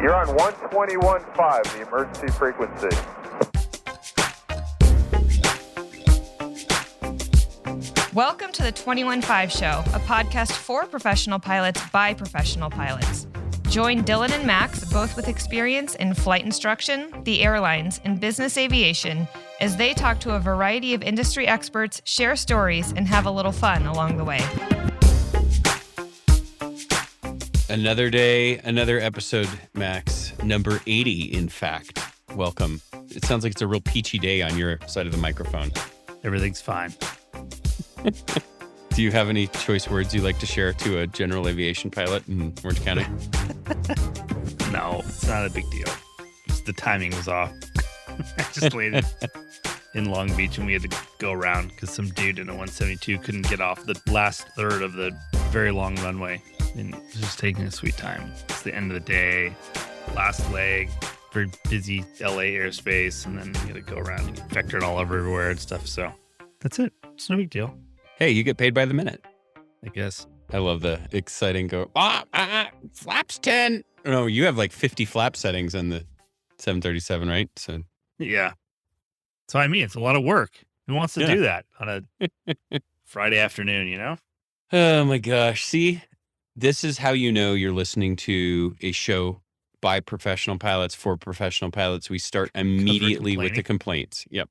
You're on 121.5, the emergency frequency. Welcome to the 21.5 Show, a podcast for professional pilots by professional pilots. Join Dylan and Max, both with experience in flight instruction, the airlines, and business aviation, as they talk to a variety of industry experts, share stories, and have a little fun along the way. Another day, another episode, Max. Number 80, in fact. Welcome. It sounds like it's a real peachy day on your side of the microphone. Everything's fine. Do you have any choice words you'd like to share to a general aviation pilot in Orange County? No, it's not a big deal. Just the timing was off. I just landed in Long Beach and we had to go around because some dude in a 172 couldn't get off the last third of the very long runway. And it was just taking a sweet time. It's the end of the day, last leg, very busy LA airspace, and then you got to go around and get vectored all over everywhere and stuff. So that's it. It's no big deal, Hey, you get paid by the minute. I guess. I love the exciting flaps 10. No, you have like 50 flap settings on the 737, right? So Yeah. So I mean, it's a lot of work. Who wants to do that on a Friday afternoon, you know? Oh my gosh. See, this is how you know you're listening to a show by professional pilots for professional pilots. We start immediately with the complaints. Yep.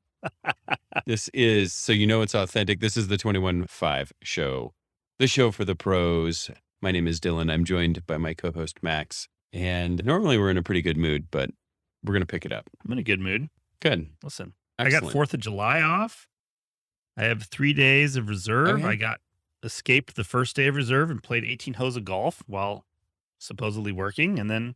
This is, so you know it's authentic. This is the 21.5 show, the show for the pros. My name is Dylan. I'm joined by my co-host Max. And normally we're in a pretty good mood, but we're going to pick it up. I'm in a good mood. Good. Listen, Excellent. I got 4th of July off. I have 3 days of reserve. Okay. I got escaped the first day of reserve and played 18 holes of golf while supposedly working. And then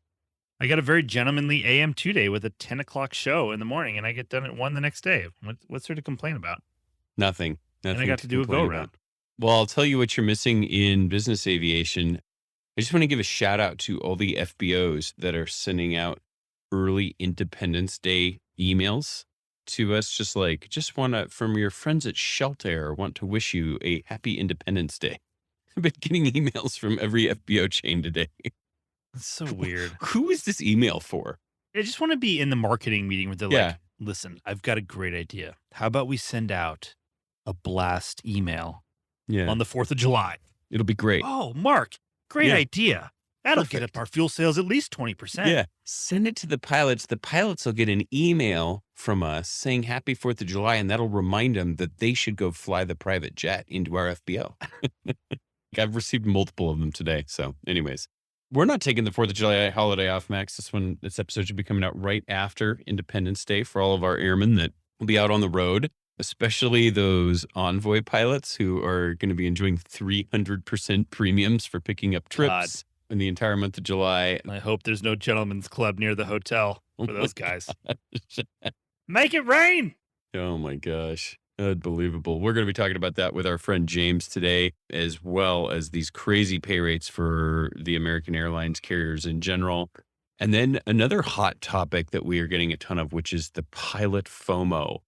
I got a very gentlemanly AM 2 day with a 10 o'clock show in the morning, and I get done at 1 the next day. What's there to complain about? Nothing. And I got to do a complain go-around. about. Well, I'll tell you what you're missing in business aviation. I just want to give a shout out to all the FBOs that are sending out early Independence Day emails to us. Just want to, from your friends at Shelter, want to wish you a happy Independence Day. I've been getting emails from every FBO chain today. That's so weird. Who is this email for? I just want to be in the marketing meeting where they're like, listen, I've got a great idea. How about we send out a blast email on the 4th of July? It'll be great. Oh, Mark, great idea. That'll Perfect. get up our fuel sales at least 20%. Yeah. Send it to the pilots. The pilots will get an email from us saying happy 4th of July, and that'll remind them that they should go fly the private jet into our FBO. I've received multiple of them today. So anyways, we're not taking the 4th of July holiday off, Max. This episode should be coming out right after Independence Day for all of our airmen that will be out on the road, especially those Envoy pilots who are going to be enjoying 300% premiums for picking up trips in the entire month of July. I hope there's no gentleman's club near the hotel for those guys. Make it rain. Oh my gosh. Unbelievable. We're going to be talking about that with our friend James today, as well as these crazy pay rates for the American Airlines carriers in general. And then another hot topic that we are getting a ton of, which is the Pilot FOMO.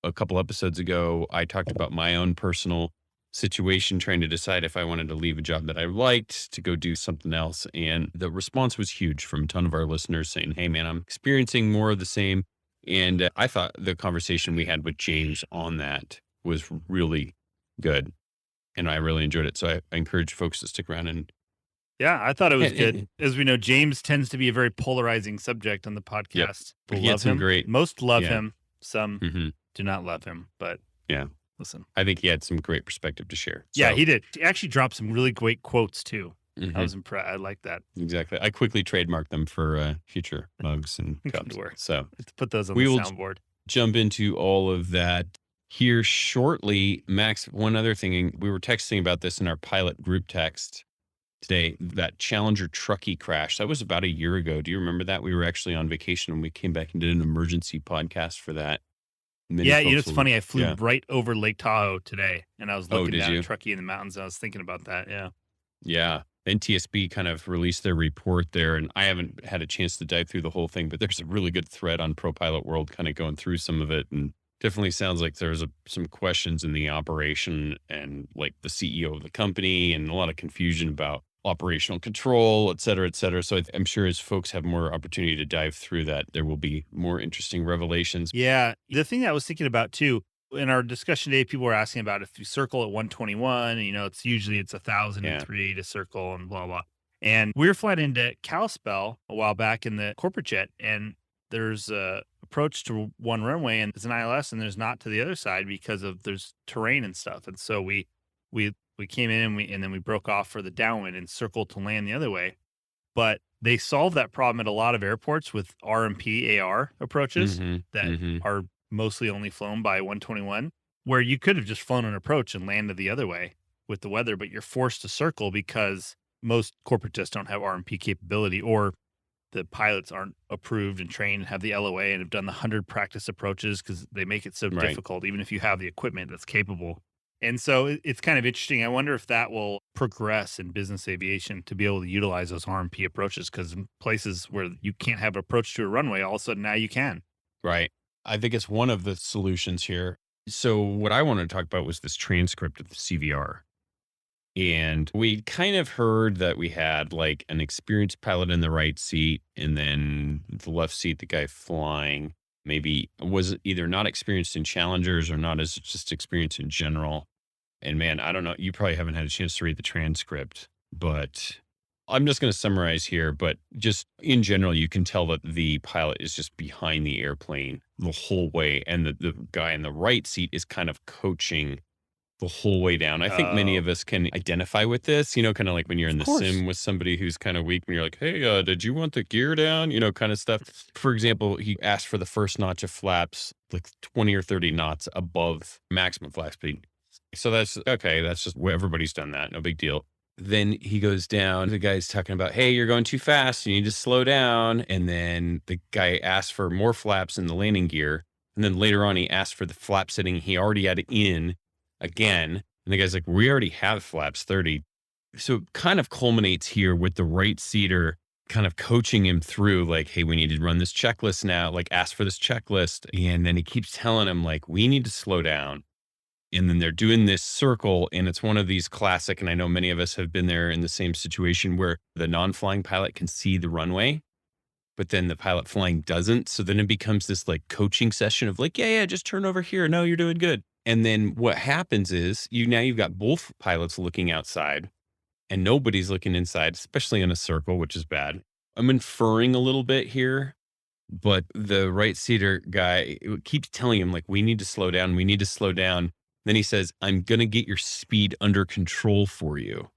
A couple episodes ago, I talked about my own personal situation, trying to decide if I wanted to leave a job that I liked to go do something else. And the response was huge from a ton of our listeners saying, hey man, I'm experiencing more of the same. And I thought the conversation we had with James on that was really good. And I really enjoyed it. So I encourage folks to stick around. And yeah, I thought it was good. As we know, James tends to be a very polarizing subject on the podcast. Yep. He had some great. Most love him. Some do not love him. But listen. I think he had some great perspective to share. Yeah, he did. He actually dropped some really great quotes too. I was impressed. I like that. Exactly. I quickly trademarked them for future mugs and cups. So let's put those on the soundboard. Jump into all of that here shortly. Max, one other thing, we were texting about this in our pilot group text today, that Challenger Truckee crash. That was about a year ago. Do you remember that? We were actually on vacation and we came back and did an emergency podcast for that. It's funny. I flew right over Lake Tahoe today and I was looking down at Truckee in the mountains. And I was thinking about that. Yeah. NTSB kind of released their report there, and I haven't had a chance to dive through the whole thing, but there's a really good thread on Pro Pilot World kind of going through some of it, and definitely sounds like there's some questions in the operation and like the CEO of the company and a lot of confusion about operational control, et cetera, et cetera. So I'm sure as folks have more opportunity to dive through that, there will be more interesting revelations. Yeah. The thing that I was thinking about too, in our discussion today, people were asking about if you circle at 121, it's usually it's 1,003 to circle and blah, blah. And we were flying into Kalispell a while back in the corporate jet, and there's a approach to one runway and it's an ILS, and there's not to the other side because of there's terrain and stuff. And so we came in and then we broke off for the downwind and circled to land the other way. But they solved that problem at a lot of airports with RMP AR approaches that are mostly only flown by 121, where you could have just flown an approach and landed the other way with the weather, but you're forced to circle because most corporate jets don't have RMP capability, or the pilots aren't approved and trained and have the LOA and have done the 100 practice approaches because they make it so difficult, even if you have the equipment that's capable. And so it's kind of interesting. I wonder if that will progress in business aviation to be able to utilize those RMP approaches, because in places where you can't have an approach to a runway, all of a sudden now you can. Right. I think it's one of the solutions here. So what I wanted to talk about was this transcript of the CVR. And we kind of heard that we had like an experienced pilot in the right seat, and then the left seat, the guy flying maybe was either not experienced in challengers or not as just experienced in general. And man, I don't know, you probably haven't had a chance to read the transcript, but I'm just going to summarize here. But just in general, you can tell that the pilot is just behind the airplane the whole way. And the guy in the right seat is kind of coaching the whole way down. I think many of us can identify with this, kind of like when you're in the sim with somebody who's kind of weak and you're like, hey, did you want the gear down? Kind of stuff. For example, he asked for the first notch of flaps, like 20 or 30 knots above maximum flap speed. So that's okay. That's just everybody's done that. No big deal. Then he goes down. The guy's talking about, hey, you're going too fast. You need to slow down. And then the guy asked for more flaps in the landing gear. And then later on, he asked for the flap setting he already had in again. And the guy's like, we already have flaps 30. So it kind of culminates here with the right seater kind of coaching him through like, hey, we need to run this checklist now, like ask for this checklist. And then he keeps telling him like, we need to slow down. And then they're doing this circle, and it's one of these classic, and I know many of us have been there in the same situation where the non-flying pilot can see the runway, but then the pilot flying doesn't. So then it becomes this like coaching session of like, yeah, just turn over here. No, you're doing good. And then what happens is you've got both pilots looking outside and nobody's looking inside, especially in a circle, which is bad. I'm inferring a little bit here, but the right seater guy keeps telling him like, we need to slow down. We need to slow down. Then he says, I'm going to get your speed under control for you.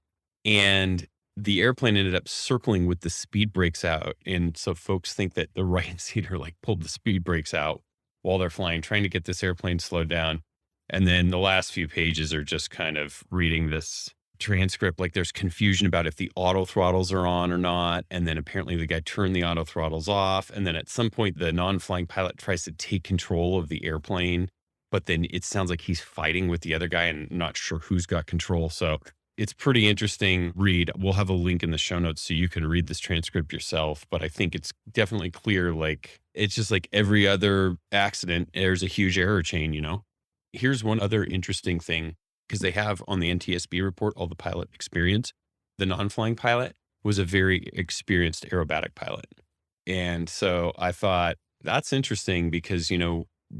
And the airplane ended up circling with the speed brakes out. And so folks think that the right seater like pulled the speed brakes out while they're flying, trying to get this airplane slowed down. And then the last few pages are just kind of reading this transcript. Like there's confusion about if the auto throttles are on or not. And then apparently the guy turned the auto throttles off. And then at some point, the non-flying pilot tries to take control of the airplane. But then it sounds like he's fighting with the other guy and not sure who's got control. So it's pretty interesting read. We'll have a link in the show notes so you can read this transcript yourself. But I think it's definitely clear, like, it's just like every other accident, there's a huge error chain, Here's one other interesting thing, because they have on the NTSB report, all the pilot experience. The non-flying pilot was a very experienced aerobatic pilot. And so I thought that's interesting because,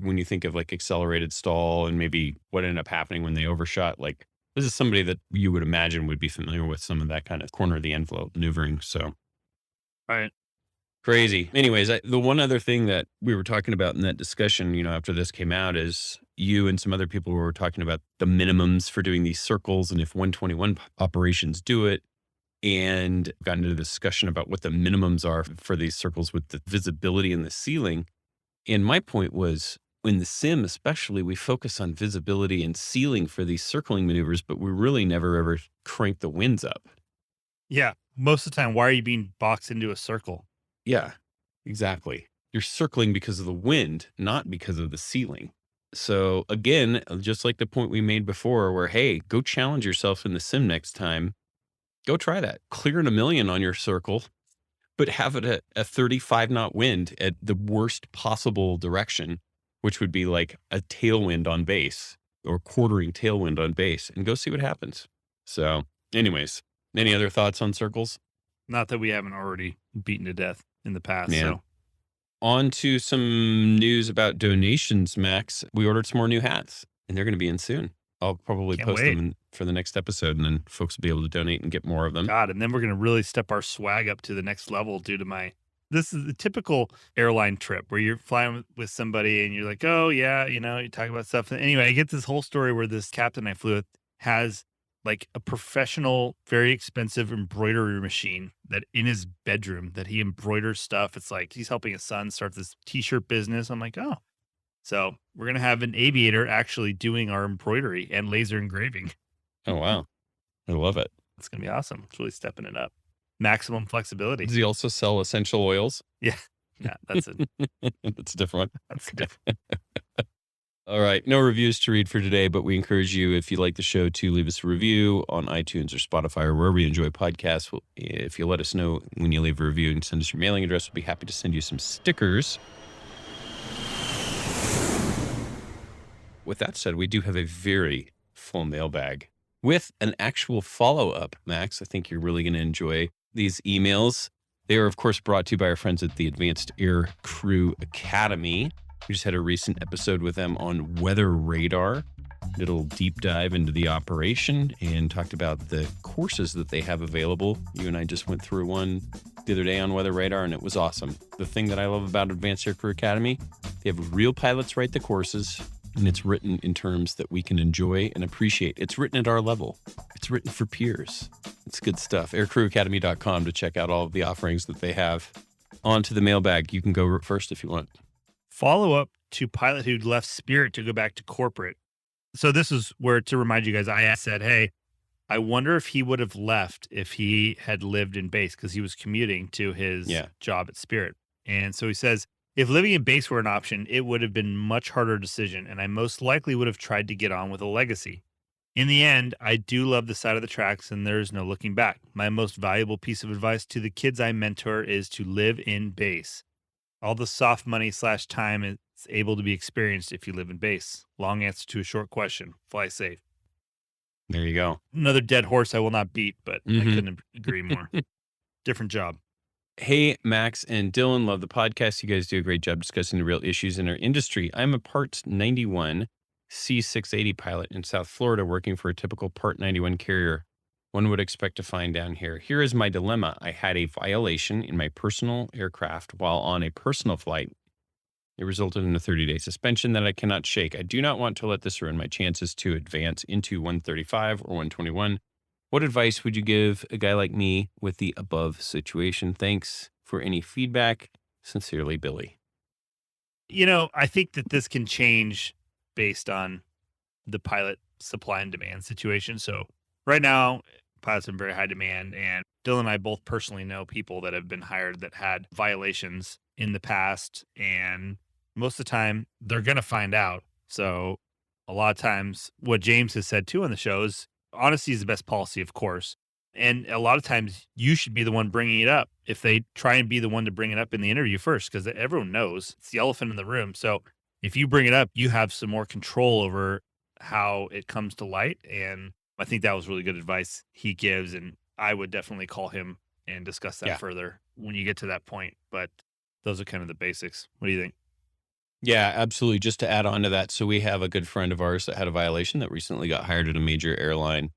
when you think of like accelerated stall and maybe what ended up happening when they overshot, like this is somebody that you would imagine would be familiar with some of that kind of corner of the envelope maneuvering. So, right. Crazy. Anyways, the one other thing that we were talking about in that discussion, after this came out is you and some other people were talking about the minimums for doing these circles and if 121 operations do it, and got into the discussion about what the minimums are for these circles with the visibility in the ceiling. And my point was, in the sim especially, we focus on visibility and ceiling for these circling maneuvers, but we really never ever crank the winds up. Yeah. Most of the time, why are you being boxed into a circle? Yeah, exactly. You're circling because of the wind, not because of the ceiling. So again, just like the point we made before where, hey, go challenge yourself in the sim next time. Go try that. Clearing 1,000,000 on your circle, but have it at a 35 knot wind at the worst possible direction, which would be like a tailwind on base or quartering tailwind on base, and go see what happens. So anyways, Any other thoughts on circles? Not that we haven't already beaten to death in the past. Man. So On to some news about donations, Max. We ordered some more new hats, and they're going to be in soon. I'll probably Can't post wait. them for the next episode, and then folks will be able to donate and get more of them. God, and then we're going to really step our swag up to the next level due to this is the typical airline trip where you're flying with somebody and you're like, oh yeah, you talk about stuff. Anyway, I get this whole story where this captain I flew with has like a professional, very expensive embroidery machine that in his bedroom that he embroiders stuff. It's like he's helping his son start this t-shirt business. I'm like, oh, so we're going to have an aviator actually doing our embroidery and laser engraving. Oh, wow. I love it. It's going to be awesome. It's really stepping it up. Maximum flexibility. Does he also sell essential oils? Yeah, that's it. That's a different one. That's different. All right. No reviews to read for today, but we encourage you, if you like the show, to leave us a review on iTunes or Spotify or wherever you enjoy podcasts. If you let us know when you leave a review and send us your mailing address, we'll be happy to send you some stickers. With that said, we do have a very full mailbag with an actual follow-up, Max. I think you're really going to enjoy these emails. They are, of course, brought to you by our friends at the Advanced Aircrew Academy. We just had a recent episode with them on weather radar, did a little deep dive into the operation and talked about the courses that they have available. You and I just went through one the other day on weather radar, and it was awesome. The thing that I love about Advanced Aircrew Academy, they have real pilots write the courses, and it's written in terms that we can enjoy and appreciate. It's written at our level. It's written for peers. It's good stuff. Aircrewacademy.com to check out all of the offerings that they have. On to the mailbag. You can go first if you want. Follow up to pilot who left Spirit to go back to corporate. So this is where, to remind you guys, I said, hey, I wonder if he would have left if he had lived in base because he was commuting to his job at Spirit. And so he says, if living in base were an option, it would have been a much harder decision, and I most likely would have tried to get on with a legacy. In the end, I do love the side of the tracks, and there is no looking back. My most valuable piece of advice to the kids I mentor is to live in base. All the soft money / time is able to be experienced if you live in base. Long answer to a short question. Fly safe. There you go. Another dead horse I will not beat, but I couldn't agree more. Different job. Hey, Max and Dylan, love the podcast. You guys do a great job discussing the real issues in our industry. I'm a Part 91 C680 pilot in South Florida working for a typical Part 91 carrier one would expect to find down here. Here is my dilemma. I had a violation in my personal aircraft while on a personal flight. It resulted in a 30-day suspension that I cannot shake. I do not want to let this ruin my chances to advance into 135 or 121. What advice would you give a guy like me with the above situation? Thanks for any feedback. Sincerely, Billy. I think that this can change based on the pilot supply and demand situation. So right now, pilots are in very high demand, and Dylan and I both personally know people that have been hired that had violations in the past, and most of the time they're going to find out. So a lot of times what James has said too on the show is honesty is the best policy, of course. And a lot of times you should be the one bringing it up if they try and be the one to bring it up in the interview first, because everyone knows it's the elephant in the room. So if you bring it up, you have some more control over how it comes to light. And I think that was really good advice he gives. And I would definitely call him and discuss that further when you get to that point. But those are kind of the basics. What do you think? Yeah, absolutely. Just to add on to that. So we have a good friend of ours that had a violation that recently got hired at a major airline,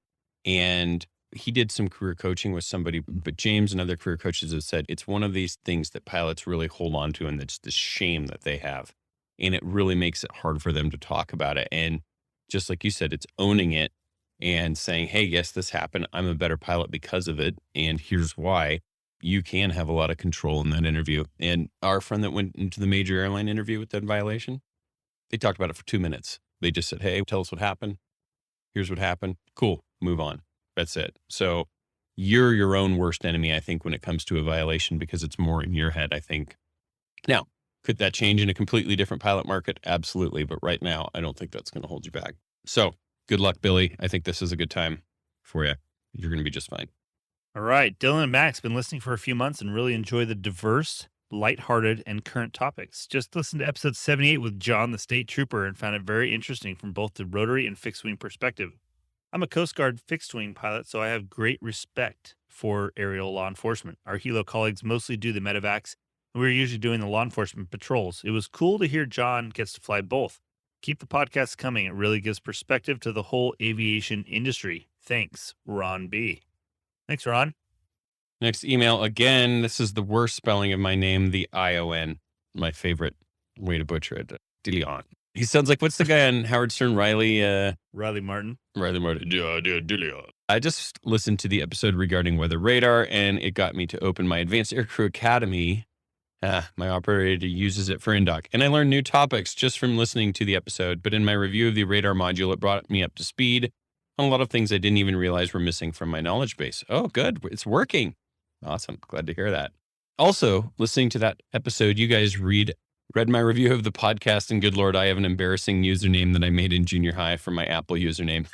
and he did some career coaching with somebody, but James and other career coaches have said it's one of these things that pilots really hold on to, and it's the shame that they have. And it really makes it hard for them to talk about it. And just like you said, it's owning it and saying, hey, yes, this happened. I'm a better pilot because of it. And here's why. You can have a lot of control in that interview. And our friend that went into the major airline interview with that violation, they talked about it for 2 minutes. They just said, hey, tell us what happened. Here's what happened. Cool. Move on. That's it. So you're your own worst enemy, I think, when it comes to a violation, because it's more in your head, I think. Now, could that change in a completely different pilot market? Absolutely. But right now, I don't think that's going to hold you back. So good luck, Billy. I think this is a good time for you. You're going to be just fine. All right. Dylan and Max been listening for a few months and really enjoy the diverse, lighthearted, and current topics. Just listened to episode 78 with John, the state trooper, and found it very interesting from both the rotary and fixed wing perspective. I'm a Coast Guard fixed-wing pilot, so I have great respect for aerial law enforcement. Our helo colleagues mostly do the medevacs, and we're usually doing the law enforcement patrols. It was cool to hear John gets to fly both. Keep the podcast coming. It really gives perspective to the whole aviation industry. Thanks, Ron B. Thanks, Ron. Next email, again, this is the worst spelling of my name, the I-O-N. My favorite way to butcher it. DeLeon. He sounds like, what's the guy on Howard Stern? Riley Martin. Riley Martin. Yeah, DeLeon. I just listened to the episode regarding weather radar, and it got me to open my Advanced Aircrew Academy. My operator uses it for INDOC, and I learned new topics just from listening to the episode. But in my review of the radar module, it brought me up to speed on a lot of things I didn't even realize were missing from my knowledge base. Oh, good. It's working. Awesome. Glad to hear that. Also, listening to that episode, you guys read my review of the podcast, and good Lord, I have an embarrassing username that I made in junior high for my Apple username,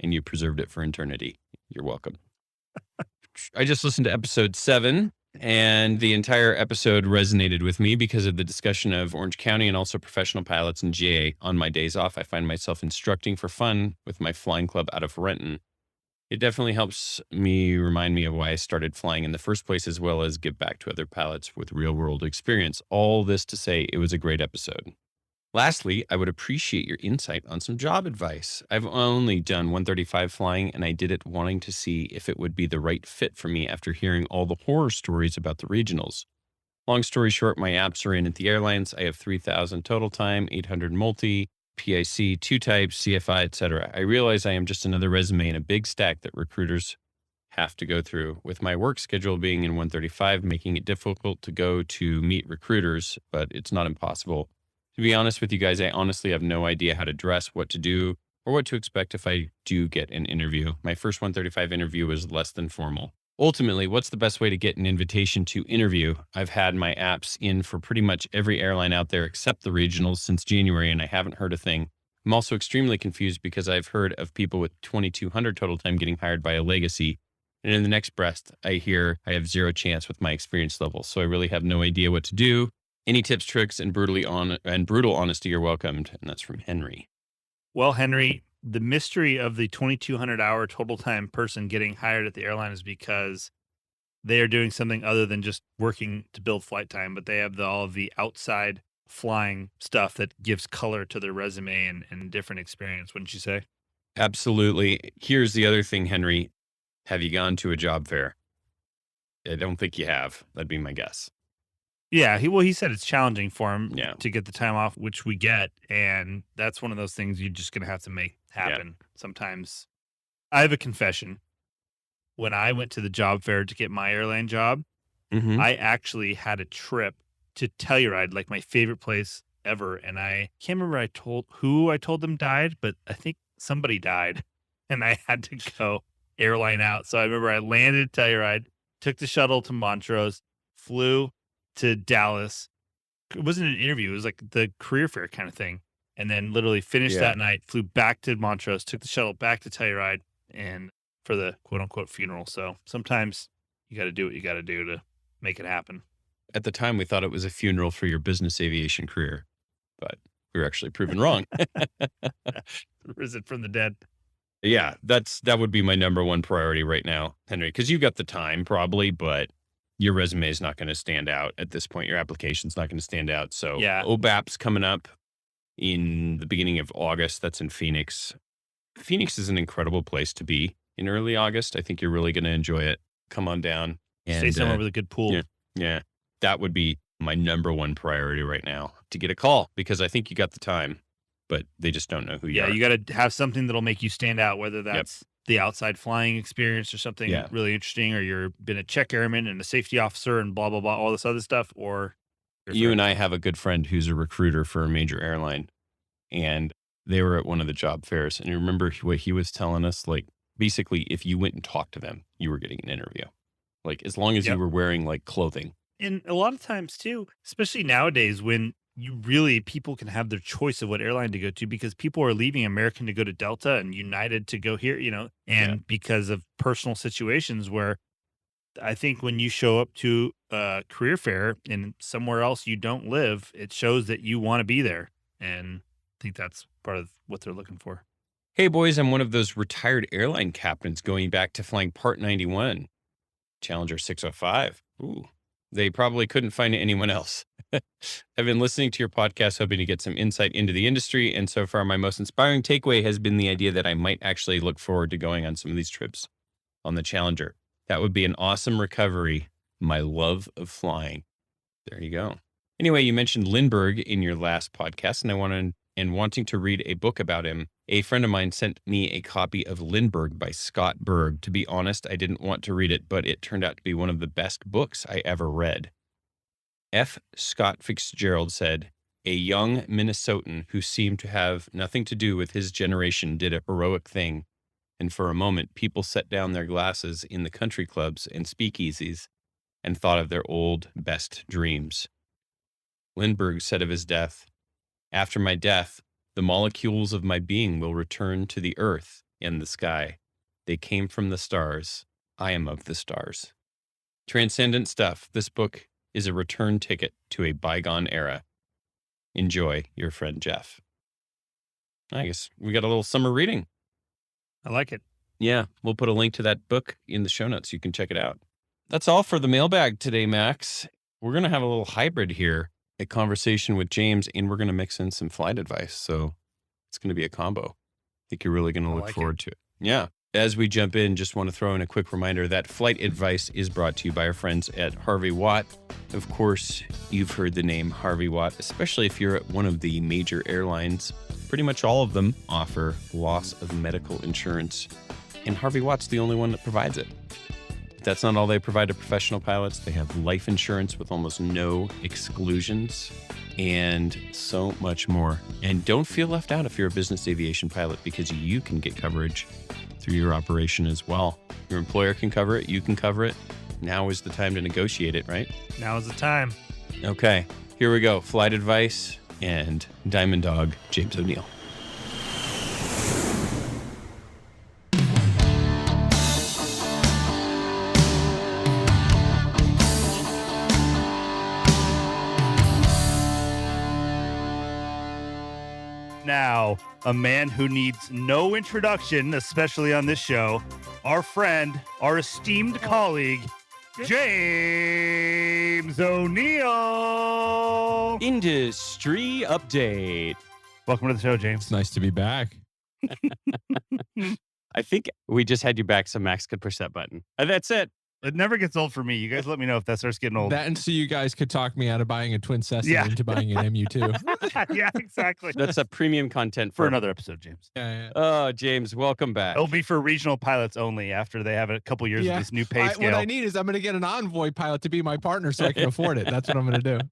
and you preserved it for eternity. You're welcome. I just listened to episode 7, and the entire episode resonated with me because of the discussion of Orange County and also professional pilots and GA. On my days off, I find myself instructing for fun with my flying club out of Renton. It definitely helps me remind me of why I started flying in the first place, as well as give back to other pilots with real-world experience. All this to say, it was a great episode. Lastly, I would appreciate your insight on some job advice. I've only done 135 flying, and I did it wanting to see if it would be the right fit for me after hearing all the horror stories about the regionals. Long story short, my apps are in at the airlines. I have 3,000 total time, 800 multi, PIC, 2 types, CFI, etc. I realize I am just another resume in a big stack that recruiters have to go through, with my work schedule being in 135, making it difficult to go to meet recruiters, but it's not impossible. To be honest with you guys, I honestly have no idea how to dress, what to do, or what to expect if I do get an interview. My first 135 interview was less than formal. Ultimately, what's the best way to get an invitation to interview? I've had my apps in for pretty much every airline out there except the regionals since January, and I haven't heard a thing. I'm also extremely confused because I've heard of people with 2,200 total time getting hired by a legacy, and in the next breath, I hear I have zero chance with my experience level, so I really have no idea what to do. Any tips, tricks, and brutal honesty are welcomed, and that's from Henry. Well, Henry, the mystery of the 2,200-hour total time person getting hired at the airline is because they are doing something other than just working to build flight time, but they have all of the outside flying stuff that gives color to their resume and different experience, wouldn't you say? Absolutely. Here's the other thing, Henry. Have you gone to a job fair? I don't think you have. That'd be my guess. Yeah, he said it's challenging for him Yeah. to get the time off, which we get, and that's one of those things you're just going to have to make happen. Sometimes. I have a confession. When I went to the job fair to get my airline job, I actually had a trip to Telluride, like my favorite place ever, and I can't remember who I told them died, but I think somebody died, and I had to go airline out. So I remember I landed at Telluride, took the shuttle to Montrose, flew to Dallas. It wasn't an interview. It was like the career fair kind of thing. And then literally finished that night, flew back to Montrose, took the shuttle back to Telluride and for the quote unquote funeral. So sometimes you got to do what you got to do to make it happen. At the time, we thought it was a funeral for your business aviation career, but we were actually proven wrong. Risen from the dead. Yeah, that would be my number one priority right now, Henry, because you got the time probably, but your resume is not going to stand out at this point. Your application's not going to stand out. So OBAP's coming up in the beginning of August. That's in Phoenix. Phoenix is an incredible place to be in early August. I think you're really going to enjoy it. Come on down. And, stay somewhere with a good pool. Yeah. That would be my number one priority right now, to get a call, because I think you got the time, but they just don't know who you are. Yeah, you got to have something that'll make you stand out, whether that's the outside flying experience or something really interesting, or you've been a check airman and a safety officer and blah, blah, blah, all this other stuff. Or you and I have a good friend who's a recruiter for a major airline, and they were at one of the job fairs. And you remember what he was telling us? Like, basically, if you went and talked to them, you were getting an interview. Like, as long as you were wearing like clothing. And a lot of times too, especially nowadays when people can have their choice of what airline to go to, because people are leaving American to go to Delta and United to go here, and because of personal situations where I think when you show up to a career fair in somewhere else you don't live, it shows that you want to be there. And I think that's part of what they're looking for. Hey, boys, I'm one of those retired airline captains going back to flying Part 91, Challenger 605. Ooh, they probably couldn't find anyone else. I've been listening to your podcast, hoping to get some insight into the industry. And so far, my most inspiring takeaway has been the idea that I might actually look forward to going on some of these trips on the Challenger. That would be an awesome recovery. My love of flying. There you go. Anyway, you mentioned Lindbergh in your last podcast, and wanting to read a book about him. A friend of mine sent me a copy of Lindbergh by Scott Berg. To be honest, I didn't want to read it, but it turned out to be one of the best books I ever read. F. Scott Fitzgerald said, "A young Minnesotan who seemed to have nothing to do with his generation did a heroic thing, and for a moment people set down their glasses in the country clubs and speakeasies and thought of their old best dreams." Lindbergh said of his death, "After my death, the molecules of my being will return to the earth and the sky. They came from the stars. I am of the stars." Transcendent stuff. This book is a return ticket to a bygone era. Enjoy, your friend Jeff. I guess we got a little summer reading. I like it. Yeah, we'll put a link to that book in the show notes. You can check it out. That's all for the mailbag today, Max. We're going to have a little hybrid here, a conversation with James, and we're going to mix in some flight advice. So it's going to be a combo. I think you're really going to look forward to it. Yeah. As we jump in, just want to throw in a quick reminder that flight advice is brought to you by our friends at Harvey Watt. Of course, you've heard the name Harvey Watt, especially if you're at one of the major airlines. Pretty much all of them offer loss of medical insurance, and Harvey Watt's the only one that provides it. But that's not all they provide to professional pilots. They have life insurance with almost no exclusions and so much more. And don't feel left out if you're a business aviation pilot, because you can get coverage through your operation as well. Your employer can cover it. You can cover it. Now is the time to negotiate it, right? Now is the time. Okay, here we go. Flight advice and Diamond Dog, James Onieal. Now, a man who needs no introduction, especially on this show, our friend, our esteemed colleague, James Onieal. Industry update. Welcome to the show, James. It's nice to be back. I think we just had you back so Max could push that button. That's it. It never gets old for me. You guys let me know if that starts getting old. That and so you guys could talk me out of buying a twin Cessna into buying an MU2. Yeah, exactly. That's a premium content For another episode, James. Yeah. Oh, James, welcome back. It'll be for regional pilots only after they have a couple years of this new pay scale. What I need is I'm going to get an Envoy pilot to be my partner so I can afford it. That's what I'm going to do.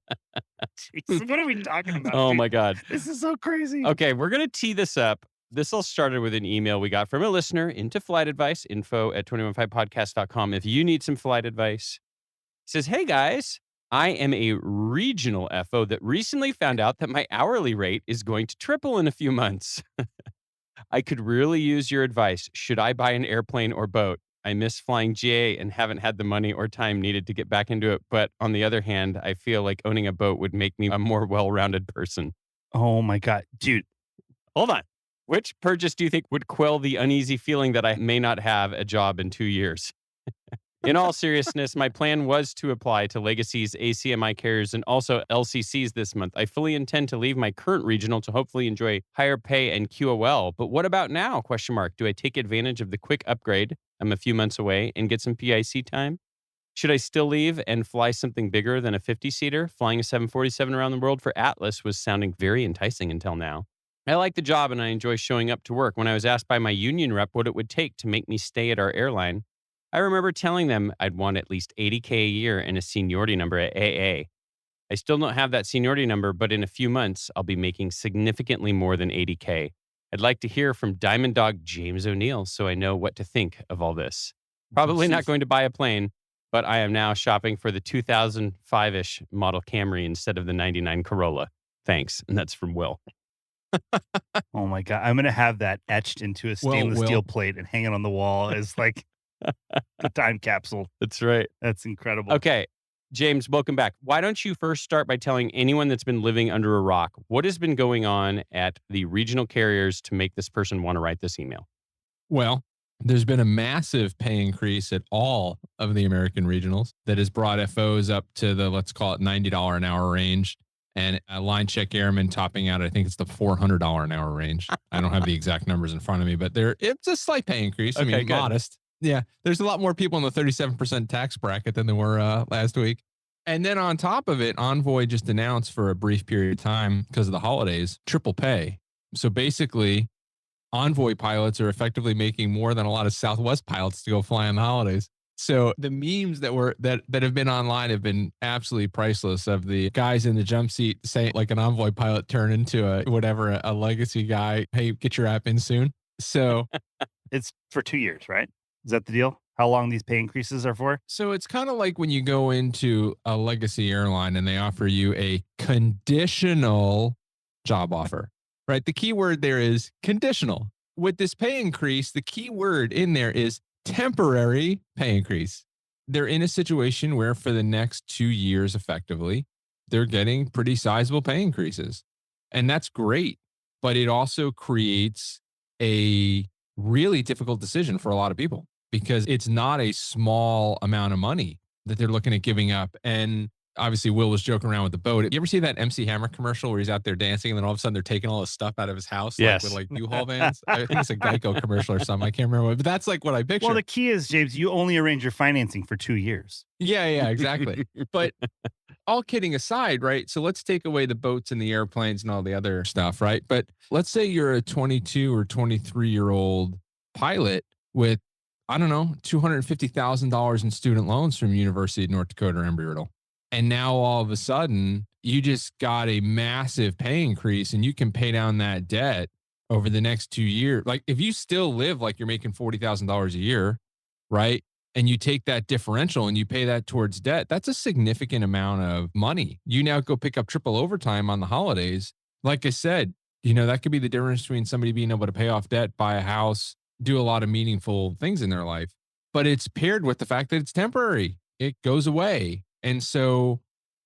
Jeez, what are we talking about? Oh, dude? my God. This is so crazy. Okay, we're going to tee this up. This all started with an email we got from a listener into flight advice, info@215podcast.com. If you need some flight advice, it says, "Hey guys, I am a regional FO that recently found out that my hourly rate is going to triple in a few months. I could really use your advice. Should I buy an airplane or boat? I miss flying GA and haven't had the money or time needed to get back into it. But on the other hand, I feel like owning a boat would make me a more well-rounded person." Oh my God, dude. Hold on. Which purchase do you think would quell the uneasy feeling that I may not have a job in 2 years? In all seriousness, my plan was to apply to Legacy's ACMI carriers and also LCCs this month. I fully intend to leave my current regional to hopefully enjoy higher pay and QOL. But what about now? ? Do I take advantage of the quick upgrade? I'm a few months away and get some PIC time. Should I still leave and fly something bigger than a 50-seater? Flying a 747 around the world for Atlas was sounding very enticing until now. I like the job and I enjoy showing up to work. When I was asked by my union rep what it would take to make me stay at our airline, I remember telling them I'd want at least $80K a year and a seniority number at AA. I still don't have that seniority number, but in a few months, I'll be making significantly more than $80K. I'd like to hear from Diamond Dog James Onieal so I know what to think of all this. Probably not going to buy a plane, but I am now shopping for the 2005-ish model Camry instead of the 99 Corolla. Thanks. And that's from Will. Oh my God. I'm going to have that etched into a stainless steel plate and hang it on the wall as like a time capsule. That's right. That's incredible. Okay. James, welcome back. Why don't you first start by telling anyone that's been living under a rock what has been going on at the regional carriers to make this person want to write this email? Well, there's been a massive pay increase at all of the American regionals that has brought FOs up to the, let's call it $90 an hour range. And a line check airman topping out, I think it's the $400 an hour range. I don't have the exact numbers in front of me, but it's a slight pay increase. I mean, good. Modest. Yeah. There's a lot more people in the 37% tax bracket than there were last week. And then on top of it, Envoy just announced for a brief period of time because of the holidays, triple pay. So basically, Envoy pilots are effectively making more than a lot of Southwest pilots to go fly on the holidays. So the memes that have been online have been absolutely priceless, of the guys in the jump seat saying, like, an Envoy pilot turn into a legacy guy. Hey, get your app in soon. So It's for 2 years, right? Is that the deal? How long these pay increases are for? So it's kind of like when you go into a legacy airline and they offer you a conditional job offer, right? The key word there is conditional. With this pay increase, the key word in there is temporary pay increase. They're in a situation where for the next 2 years, effectively, they're getting pretty sizable pay increases. And that's great. But it also creates a really difficult decision for a lot of people, because it's not a small amount of money that they're looking at giving up. And obviously, Will was joking around with the boat. You ever see that MC Hammer commercial where he's out there dancing and then all of a sudden they're taking all his stuff out of his house? Yes. Like, with like U-Haul vans? I think it's a Geico commercial or something. I can't remember what, but that's like what I picture. Well, the key is, James, you only arrange your financing for 2 years. Yeah, exactly. But all kidding aside, right? So let's take away the boats and the airplanes and all the other stuff, right? But let's say you're a 22 or 23-year-old pilot with, I don't know, $250,000 in student loans from University of North Dakota or Embry-Riddle. And now all of a sudden, you just got a massive pay increase and you can pay down that debt over the next 2 years. Like, if you still live like you're making $40,000 a year, right? And you take that differential and you pay that towards debt, that's a significant amount of money. You now go pick up triple overtime on the holidays. Like I said, that could be the difference between somebody being able to pay off debt, buy a house, do a lot of meaningful things in their life. But it's paired with the fact that it's temporary. It goes away. And so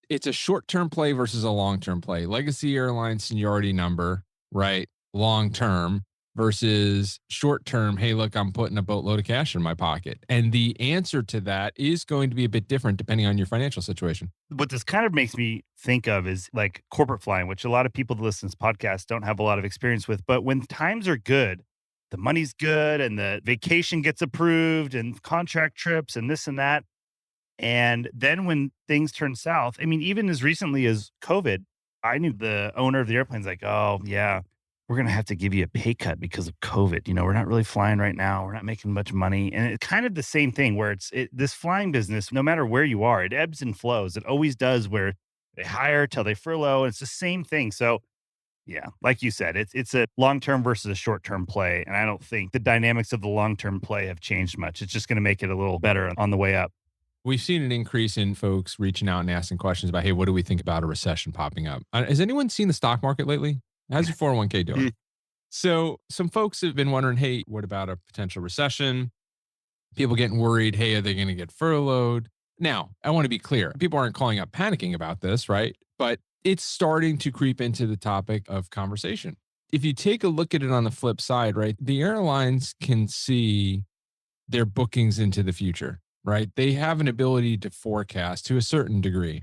it's a short-term play versus a long-term play. Legacy airline seniority number, right? Long-term versus short-term. Hey, look, I'm putting a boatload of cash in my pocket. And the answer to that is going to be a bit different depending on your financial situation. What this kind of makes me think of is like corporate flying, which a lot of people that listen to this podcast don't have a lot of experience with. But when times are good, the money's good and the vacation gets approved and contract trips and this and that. And then when things turn south, I mean, even as recently as COVID, I knew the owner of the airplane's like, oh, yeah, we're going to have to give you a pay cut because of COVID. We're not really flying right now. We're not making much money. And it's kind of the same thing where this flying business, no matter where you are, it ebbs and flows. It always does, where they hire till they furlough. It's the same thing. So yeah, like you said, it's a long-term versus a short-term play. And I don't think the dynamics of the long-term play have changed much. It's just going to make it a little better on the way up. We've seen an increase in folks reaching out and asking questions about, hey, what do we think about a recession popping up? Has anyone seen the stock market lately? How's your 401k doing? So some folks have been wondering, hey, what about a potential recession? People getting worried, hey, are they going to get furloughed? Now, I want to be clear. People aren't calling up panicking about this, right? But it's starting to creep into the topic of conversation. If you take a look at it on the flip side, right, the airlines can see their bookings into the future, right? They have an ability to forecast to a certain degree.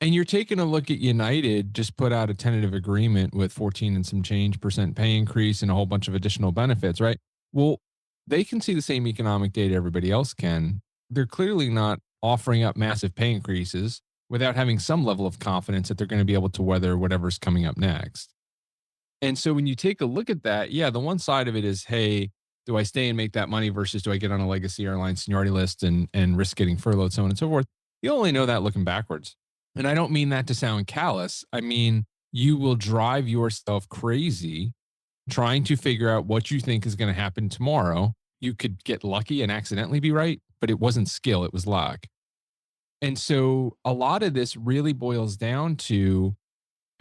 And you're taking a look at United, just put out a tentative agreement with 14 and some change % pay increase and a whole bunch of additional benefits, right? Well, they can see the same economic data everybody else can. They're clearly not offering up massive pay increases without having some level of confidence that they're going to be able to weather whatever's coming up next. And so when you take a look at that, yeah, the one side of it is, hey, do I stay and make that money versus do I get on a legacy airline seniority list and risk getting furloughed, so on and so forth? You only know that looking backwards. And I don't mean that to sound callous. I mean, you will drive yourself crazy trying to figure out what you think is going to happen tomorrow. You could get lucky and accidentally be right, but it wasn't skill, it was luck. And so a lot of this really boils down to,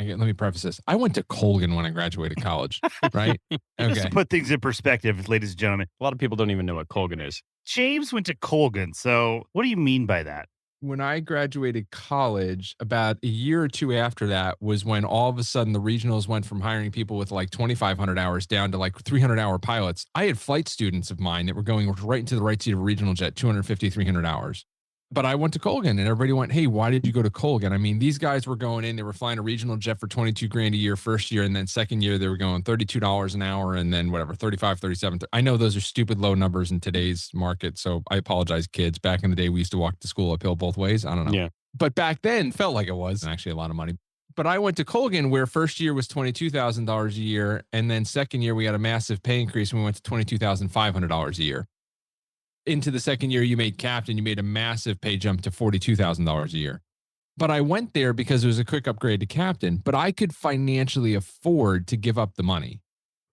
again, let me preface this. I went to Colgan when I graduated college, right? Just to put things in perspective, ladies and gentlemen. A lot of people don't even know what Colgan is. James went to Colgan. So what do you mean by that? when I graduated college, about a year or two after that was when all of a sudden the regionals went from hiring people with like 2,500 hours down to like 300-hour pilots. I had flight students of mine that were going right into the right seat of a regional jet, 250, 300 hours. But I went to Colgan and everybody went, hey, why did you go to Colgan? I mean, these guys were going in, they were flying a regional jet for 22 grand a year first year. And then second year, they were going $32 an hour and then whatever, 35, 37. I know those are stupid low numbers in today's market. So I apologize, kids. Back in the day, we used to walk to school uphill both ways. I don't know. Yeah. But back then felt like it was actually a lot of money. But I went to Colgan where first year was $22,000 a year. And then second year, we got a massive pay increase and we went to $22,500 a year. Into the second year, you made captain, you made a massive pay jump to $42,000 a year. But I went there because it was a quick upgrade to captain, but I could financially afford to give up the money.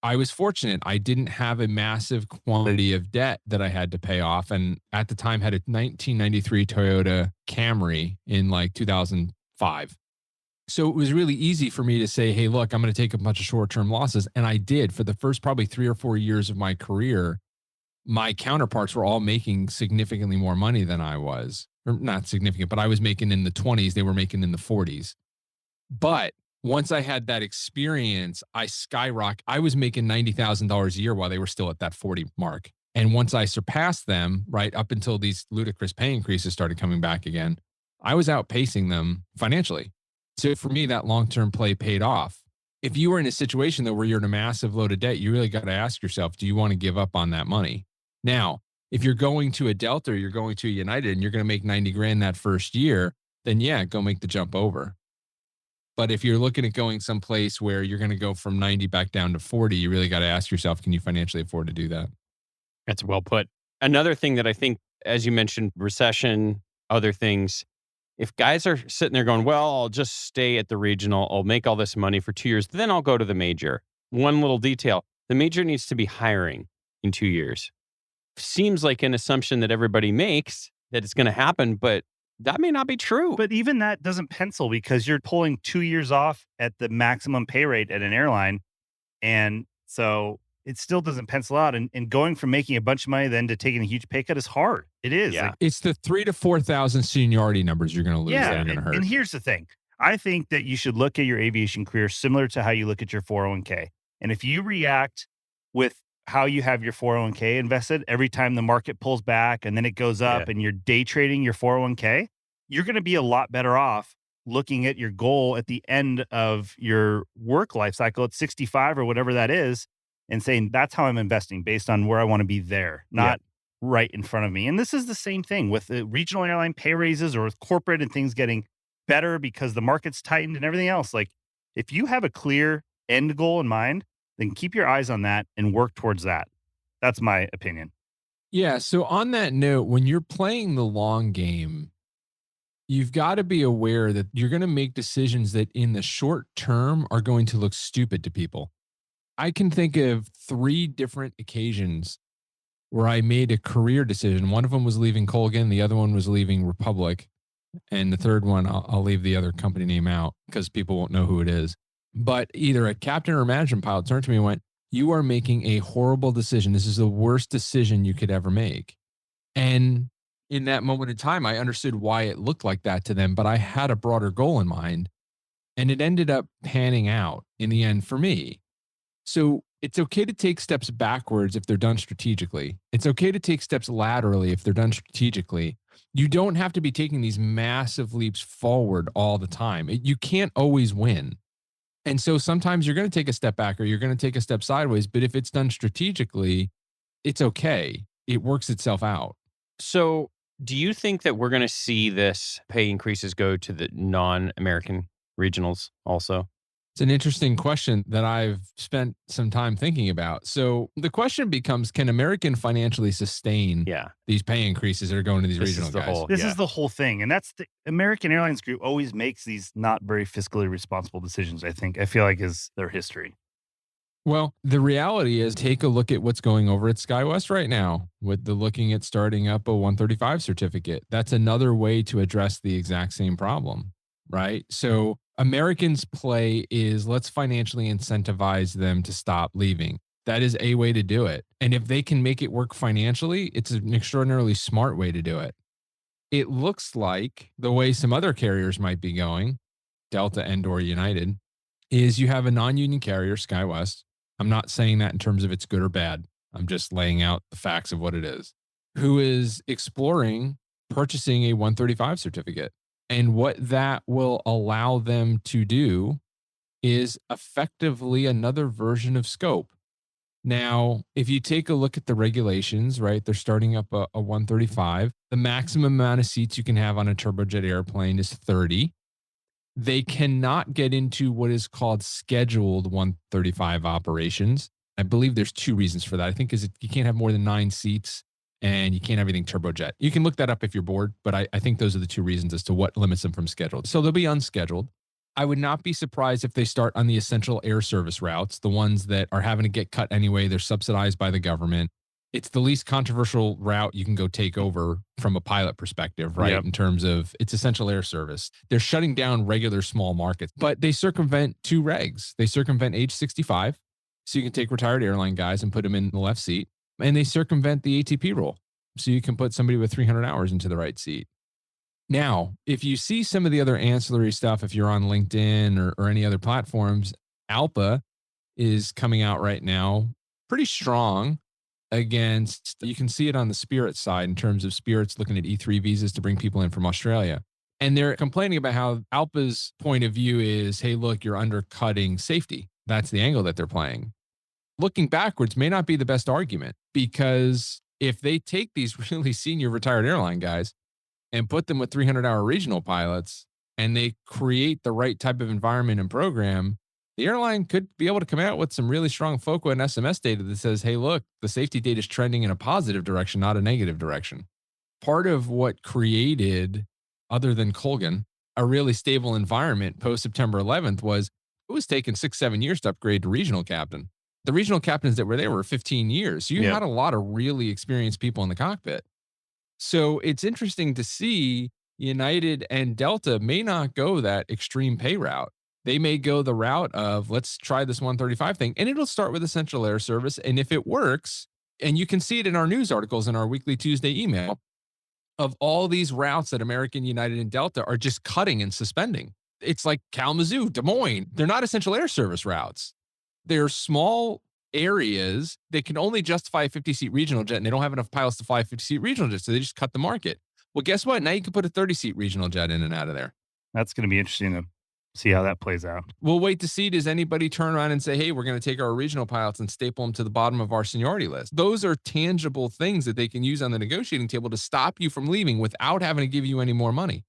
I was fortunate. I didn't have a massive quantity of debt that I had to pay off. And at the time had a 1993 Toyota Camry in like 2005. So it was really easy for me to say, hey, look, I'm going to take a bunch of short-term losses. And I did for the first probably 3 or 4 years of my career. My counterparts were all making significantly more money than I was, or not significant, but I was making in the 20s. They were making in the 40s. But once I had that experience, I skyrocketed. I was making $90,000 a year while they were still at that 40 mark. And once I surpassed them, right up until these ludicrous pay increases started coming back again, I was outpacing them financially. So for me, that long-term play paid off. If you were in a situation though, where you're in a massive load of debt, you really got to ask yourself, do you want to give up on that money? Now, if you're going to a Delta, or you're going to a United and you're going to make 90 grand that first year, then yeah, go make the jump over. But if you're looking at going someplace where you're going to go from 90 back down to 40, you really got to ask yourself, can you financially afford to do that? That's well put. Another thing that I think, as you mentioned, recession, other things, if guys are sitting there going, well, I'll just stay at the regional, I'll make all this money for 2 years, then I'll go to the major. One little detail, the major needs to be hiring in 2 years. Seems like an assumption that everybody makes that it's going to happen, but that may not be true. But even that doesn't pencil because you're pulling 2 years off at the maximum pay rate at an airline. And so it still doesn't pencil out. And going from making a bunch of money then to taking a huge pay cut is hard. It is. Yeah. Like, It's the 3,000 to 4,000 seniority numbers you're going to lose that are going to hurt. and here's the thing. I think that you should look at your aviation career similar to how you look at your 401k. And if you react with how you have your 401k invested every time the market pulls back and then it goes up and you're day trading your 401k, you're going to be a lot better off looking at your goal at the end of your work life cycle at 65 or whatever that is and saying, that's how I'm investing based on where I want to be there, not right in front of me. And this is the same thing with the regional airline pay raises or with corporate and things getting better because the market's tightened and everything else. Like if you have a clear end goal in mind, then keep your eyes on that and work towards that. That's my opinion. Yeah. So on that note, when you're playing the long game, you've got to be aware that you're going to make decisions that in the short term are going to look stupid to people. I can think of 3 different occasions where I made a career decision. One of them was leaving Colgan. The other one was leaving Republic. And the third one, I'll leave the other company name out because people won't know who it is. But either a captain or a management pilot turned to me and went, you are making a horrible decision. This is the worst decision you could ever make. And in that moment in time, I understood why it looked like that to them, but I had a broader goal in mind. And it ended up panning out in the end for me. So it's okay to take steps backwards if they're done strategically. It's okay to take steps laterally if they're done strategically. You don't have to be taking these massive leaps forward all the time. You can't always win. And so sometimes you're going to take a step back or you're going to take a step sideways. But if it's done strategically, it's okay. It works itself out. So do you think that we're going to see this pay increases go to the non-American regionals also? It's an interesting question that I've spent some time thinking about. So the question becomes, can American financially sustain these pay increases that are going to these regional guys? This is the whole thing. And that's the American Airlines Group always makes these not very fiscally responsible decisions, I feel like is their history. Well, the reality is take a look at what's going over at SkyWest right now with the looking at starting up a 135 certificate. That's another way to address the exact same problem, right? So Americans' play is let's financially incentivize them to stop leaving. That is a way to do it. And if they can make it work financially, it's an extraordinarily smart way to do it. it looks like the way some other carriers might be going, Delta and or United, is you have a non-union carrier, SkyWest. I'm not saying that in terms of it's good or bad. I'm just laying out the facts of what it is, who is exploring purchasing a 135 certificate. And what that will allow them to do is effectively another version of scope. Now, if you take a look at the regulations, right, they're starting up a 135. The maximum amount of seats you can have on a turbojet airplane is 30. They cannot get into what is called scheduled 135 operations. I believe there's two reasons for that. I think is you can't have more than 9 seats and you can't have anything turbojet. You can look that up if you're bored, but I think those are the two reasons as to what limits them from scheduled. So they'll be unscheduled. I would not be surprised if they start on the essential air service routes, the ones that are having to get cut anyway. They're subsidized by the government. It's the least controversial route you can go take over from a pilot perspective, right? Yep. In terms of it's essential air service. They're shutting down regular small markets, but they circumvent 2 regs. They circumvent age 65. So you can take retired airline guys and put them in the left seat. And they circumvent the ATP rule. So you can put somebody with 300 hours into the right seat. Now, if you see some of the other ancillary stuff, if you're on LinkedIn or any other platforms, ALPA is coming out right now pretty strong against, you can see it on the Spirit side in terms of Spirit's looking at E3 visas to bring people in from Australia. And they're complaining about how ALPA's point of view is, hey, look, you're undercutting safety. That's the angle that they're playing. Looking backwards may not be the best argument, because if they take these really senior retired airline guys and put them with 300-hour regional pilots and they create the right type of environment and program, the airline could be able to come out with some really strong FOCO and SMS data that says, hey, look, the safety data is trending in a positive direction, not a negative direction. Part of what created, other than Colgan, a really stable environment post September 11th was it was taking 6-7 years to upgrade to regional captain. The regional captains that were there were 15 years. So you had a lot of really experienced people in the cockpit. So it's interesting to see United and Delta may not go that extreme pay route. They may go the route of let's try this 135 thing, and it'll start with essential air service. And if it works, and you can see it in our news articles in our weekly Tuesday email of all these routes that American, United, and Delta are just cutting and suspending. It's like Kalamazoo, Des Moines. They're not essential air service routes. They're small areas that can only justify a 50-seat regional jet, and they don't have enough pilots to fly a 50-seat regional jet, so they just cut the market. Well, guess what? Now you can put a 30-seat regional jet in and out of there. That's going to be interesting to see how that plays out. We'll wait to see, does anybody turn around and say, hey, we're going to take our regional pilots and staple them to the bottom of our seniority list? Those are tangible things that they can use on the negotiating table to stop you from leaving without having to give you any more money.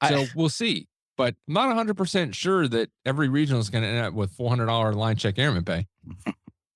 So we'll see. But I'm not 100% sure that every regional is going to end up with $400 line check airman pay.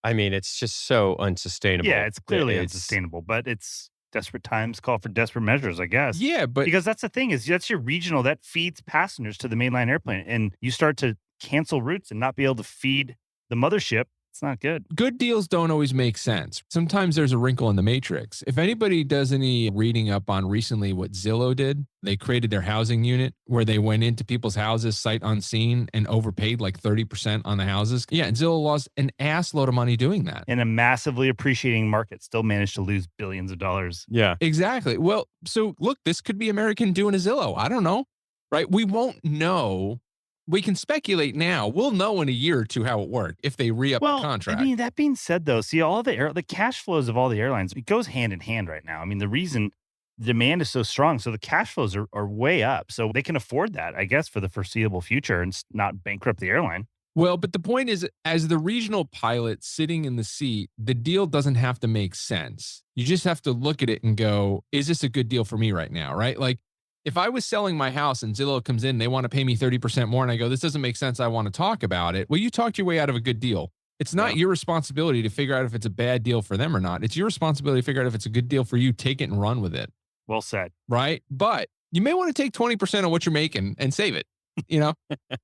I mean, it's just so unsustainable. Yeah, it's clearly unsustainable, but it's desperate times call for desperate measures, I guess. Yeah, but because that's the thing is that's your regional that feeds passengers to the mainline airplane, and you start to cancel routes and not be able to feed the mothership. It's not good. Good deals don't always make sense. Sometimes there's a wrinkle in the matrix. If anybody does any reading up on recently what Zillow did, they created their housing unit where they went into people's houses sight unseen and overpaid like 30% on the houses. Yeah, and Zillow lost an ass load of money doing that. In a massively appreciating market, still managed to lose billions of dollars. Yeah, exactly. Well, so look, this could be American doing a Zillow. I don't know, right? We won't know. We can speculate now. We'll know in a year or two how it worked if they re-up the contract. I mean, that being said, though, see, all the cash flows of all the airlines, it goes hand in hand right now. I mean, the reason demand is so strong, so the cash flows are way up. So they can afford that, I guess, for the foreseeable future and not bankrupt the airline. Well, but the point is, as the regional pilot sitting in the seat, the deal doesn't have to make sense. You just have to look at it and go, is this a good deal for me right now, right? Like, if I was selling my house and Zillow comes in, they want to pay me 30% more, and I go, this doesn't make sense, I want to talk about it. Well, you talked your way out of a good deal. It's not your responsibility to figure out if it's a bad deal for them or not. It's your responsibility to figure out if it's a good deal for you. Take it and run with it. Well said. Right? But you may want to take 20% of what you're making and save it, you know?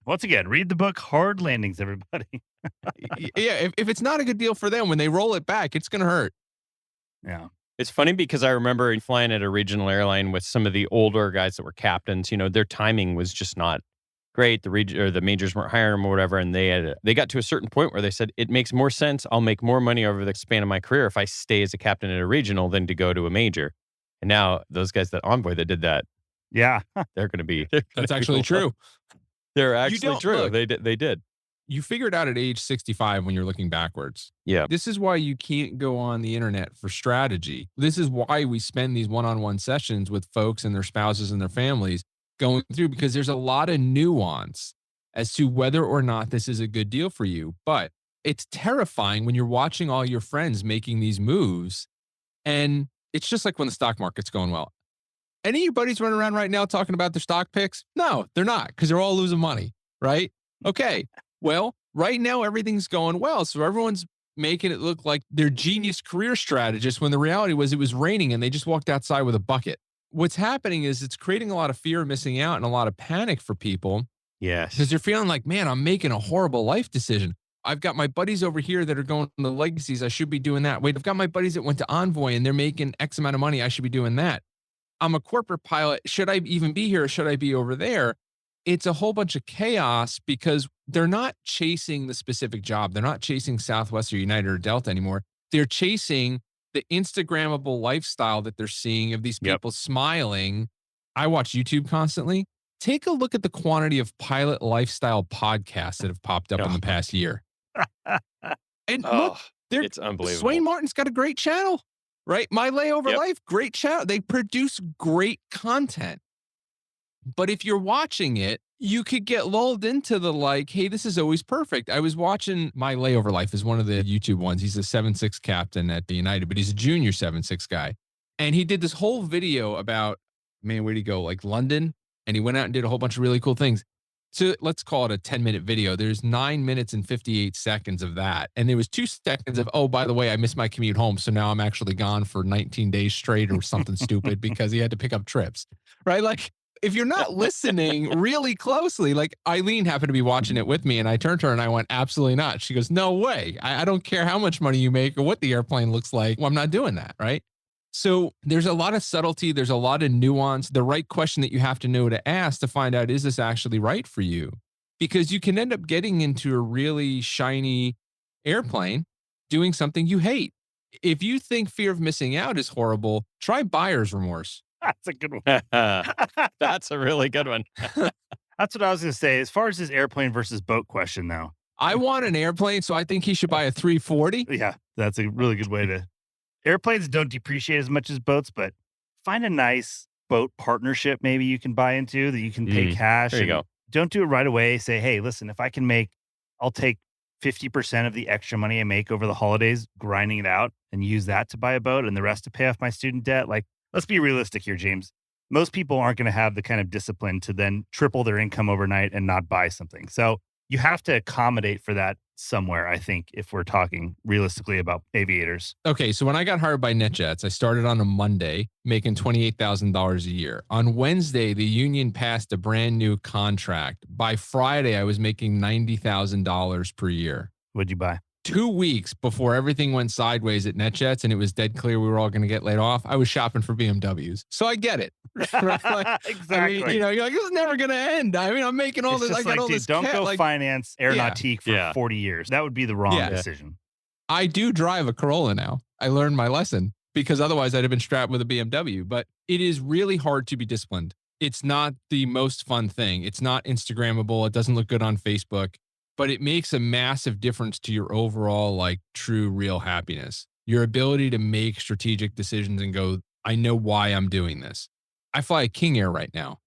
Once again, read the book Hard Landings, everybody. Yeah, if it's not a good deal for them, when they roll it back, it's going to hurt. Yeah. It's funny because I remember flying at a regional airline with some of the older guys that were captains. You know, their timing was just not great. The majors weren't hiring them or whatever, and they got to a certain point where they said it makes more sense. I'll make more money over the span of my career if I stay as a captain at a regional than to go to a major. And now those guys that Envoy that did that Yeah. They're going to be. That's actually true. They're actually don't- true. look. They did. You figure it out at age 65 when you're looking backwards. Yeah. This is why you can't go on the internet for strategy. This is why we spend these one-on-one sessions with folks and their spouses and their families going through, because there's a lot of nuance as to whether or not this is a good deal for you. But it's terrifying when you're watching all your friends making these moves. And it's just like when the stock market's going well. Any of your buddies running around right now talking about their stock picks? No, they're not, because they're all losing money, right? Okay. Well, right now, everything's going well. So everyone's making it look like they're genius career strategists when the reality was it was raining and they just walked outside with a bucket. What's happening is it's creating a lot of fear of missing out and a lot of panic for people Yes. because they're feeling like, man, I'm making a horrible life decision. I've got my buddies over here that are going to the legacies. I should be doing that. Wait, I've got my buddies that went to Envoy and they're making X amount of money. I should be doing that. I'm a corporate pilot. Should I even be here or should I be over there? It's a whole bunch of chaos because they're not chasing the specific job. They're not chasing Southwest or United or Delta anymore. They're chasing the Instagrammable lifestyle that they're seeing of these people smiling. I watch YouTube constantly. Take a look at the quantity of pilot lifestyle podcasts that have popped up in the past year. And look, it's unbelievable. Swain Martin's got a great channel, right? My Layover Life, great channel. They produce great content. But if you're watching it, you could get lulled into the like, hey, this is always perfect. I was watching My Layover Life is one of the YouTube ones. He's a 7.6 captain at the United, but he's a junior 7.6 guy. And he did this whole video about, man, where'd he go? Like London. And he went out and did a whole bunch of really cool things. So let's call it a 10-minute video. There's 9 minutes and 58 seconds of that. And there was 2 seconds of, oh, by the way, I missed my commute home. So now I'm actually gone for 19 days straight or something stupid because he had to pick up trips, right? Like, if you're not listening really closely, like Eileen happened to be watching it with me and I turned to her and I went, absolutely not. She goes, no way. I don't care how much money you make or what the airplane looks like. Well, I'm not doing that. Right. So there's a lot of subtlety. There's a lot of nuance. The right question that you have to know to ask to find out, is this actually right for you? Because you can end up getting into a really shiny airplane doing something you hate. If you think fear of missing out is horrible, try buyer's remorse. That's a good one. That's a really good one. That's what I was going to say. As far as this airplane versus boat question, though. I want an airplane, so I think he should buy a 340. Yeah, that's a really good way to. Airplanes don't depreciate as much as boats, but find a nice boat partnership maybe you can buy into that you can pay cash. There you go. Don't do it right away. Say, hey, listen, if I can I'll take 50% of the extra money I make over the holidays, grinding it out and use that to buy a boat and the rest to pay off my student debt. Like, let's be realistic here, James. Most people aren't going to have the kind of discipline to then triple their income overnight and not buy something. So you have to accommodate for that somewhere, I think, if we're talking realistically about aviators. Okay, so when I got hired by NetJets, I started on a Monday making $28,000 a year. On Wednesday, the union passed a brand new contract. By Friday, I was making $90,000 per year. What'd you buy? 2 weeks before everything went sideways at NetJets and it was dead clear we were all going to get laid off, I was shopping for BMWs. So I get it. Like, Exactly. I mean, you're like, this is never going to end. I mean, I'm making all It's this. just I got like, all dude, this. don't go finance Aeronautique for 40 years. That would be the wrong decision. I do drive a Corolla now. I learned my lesson because otherwise I'd have been strapped with a BMW. But it is really hard to be disciplined. It's not the most fun thing. It's not Instagrammable. It doesn't look good on Facebook. But it makes a massive difference to your overall, like, true, real happiness. Your ability to make strategic decisions and go, I know why I'm doing this. I fly a King Air right now.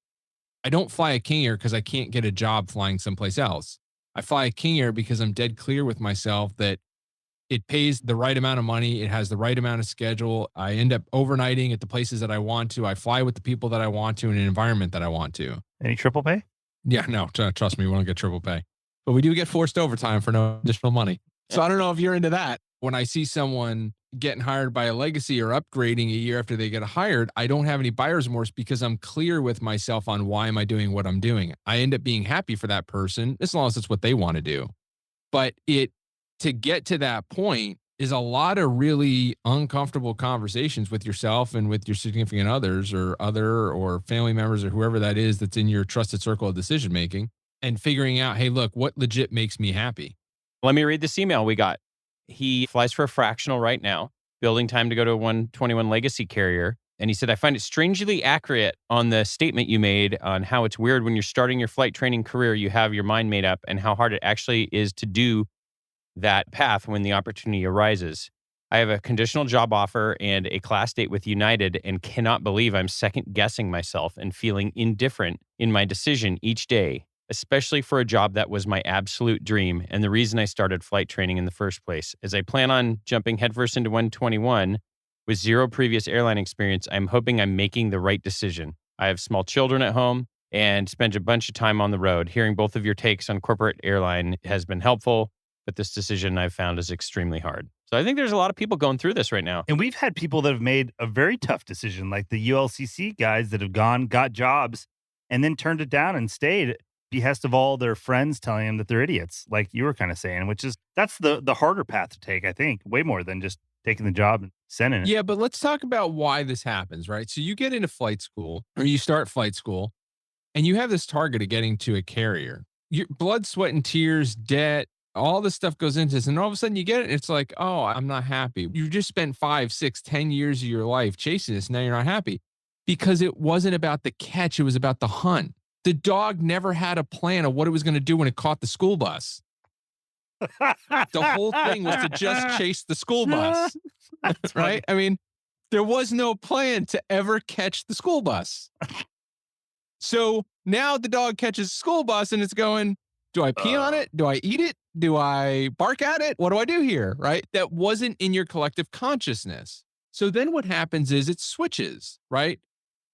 I don't fly a King Air because I can't get a job flying someplace else. I fly a King Air because I'm dead clear with myself that it pays the right amount of money. It has the right amount of schedule. I end up overnighting at the places that I want to. I fly with the people that I want to in an environment that I want to. Any triple pay? Yeah, no, trust me, we don't get triple pay. But we do get forced overtime for no additional money. So I don't know if you're into that. When I see someone getting hired by a legacy or upgrading a year after they get hired, I don't have any buyer's remorse because I'm clear with myself on why am I doing what I'm doing. I end up being happy for that person as long as it's what they want to do. But to get to that point is a lot of really uncomfortable conversations with yourself and with your significant others or family members or whoever that is that's in your trusted circle of decision making. And figuring out, hey, look, what legit makes me happy? Let me read this email we got. He flies for a fractional right now, building time to go to a 121 legacy carrier. And he said, I find it strangely accurate on the statement you made on how it's weird when you're starting your flight training career, you have your mind made up, and how hard it actually is to do that path when the opportunity arises. I have a conditional job offer and a class date with United and cannot believe I'm second guessing myself and feeling indifferent in my decision each day, especially for a job that was my absolute dream and the reason I started flight training in the first place. As I plan on jumping headfirst into 121 with zero previous airline experience, I'm hoping I'm making the right decision. I have small children at home and spent a bunch of time on the road. Hearing both of your takes on corporate airline has been helpful, but this decision I've found is extremely hard. So I think there's a lot of people going through this right now. And we've had people that have made a very tough decision, like the ULCC guys that have gone, got jobs, and then turned it down and stayed behest of all their friends telling them that they're idiots, like you were kind of saying, which is, that's the harder path to take, I think, way more than just taking the job and sending it. Yeah, but let's talk about why this happens, right? So you get into flight school, or you start flight school, and you have this target of getting to a carrier. Your blood, sweat, and tears, debt, all this stuff goes into this. And all of a sudden you get it. And it's like, oh, I'm not happy. You just spent 5, 6, 10 years of your life chasing this. Now you're not happy because it wasn't about the catch. It was about the hunt. The dog never had a plan of what it was going to do when it caught the school bus. The whole thing was to just chase the school bus. Right? I mean, there was no plan to ever catch the school bus. So now the dog catches the school bus and it's going, do I pee on it? Do I eat it? Do I bark at it? What do I do here? Right? That wasn't in your collective consciousness. So then what happens is it switches, right?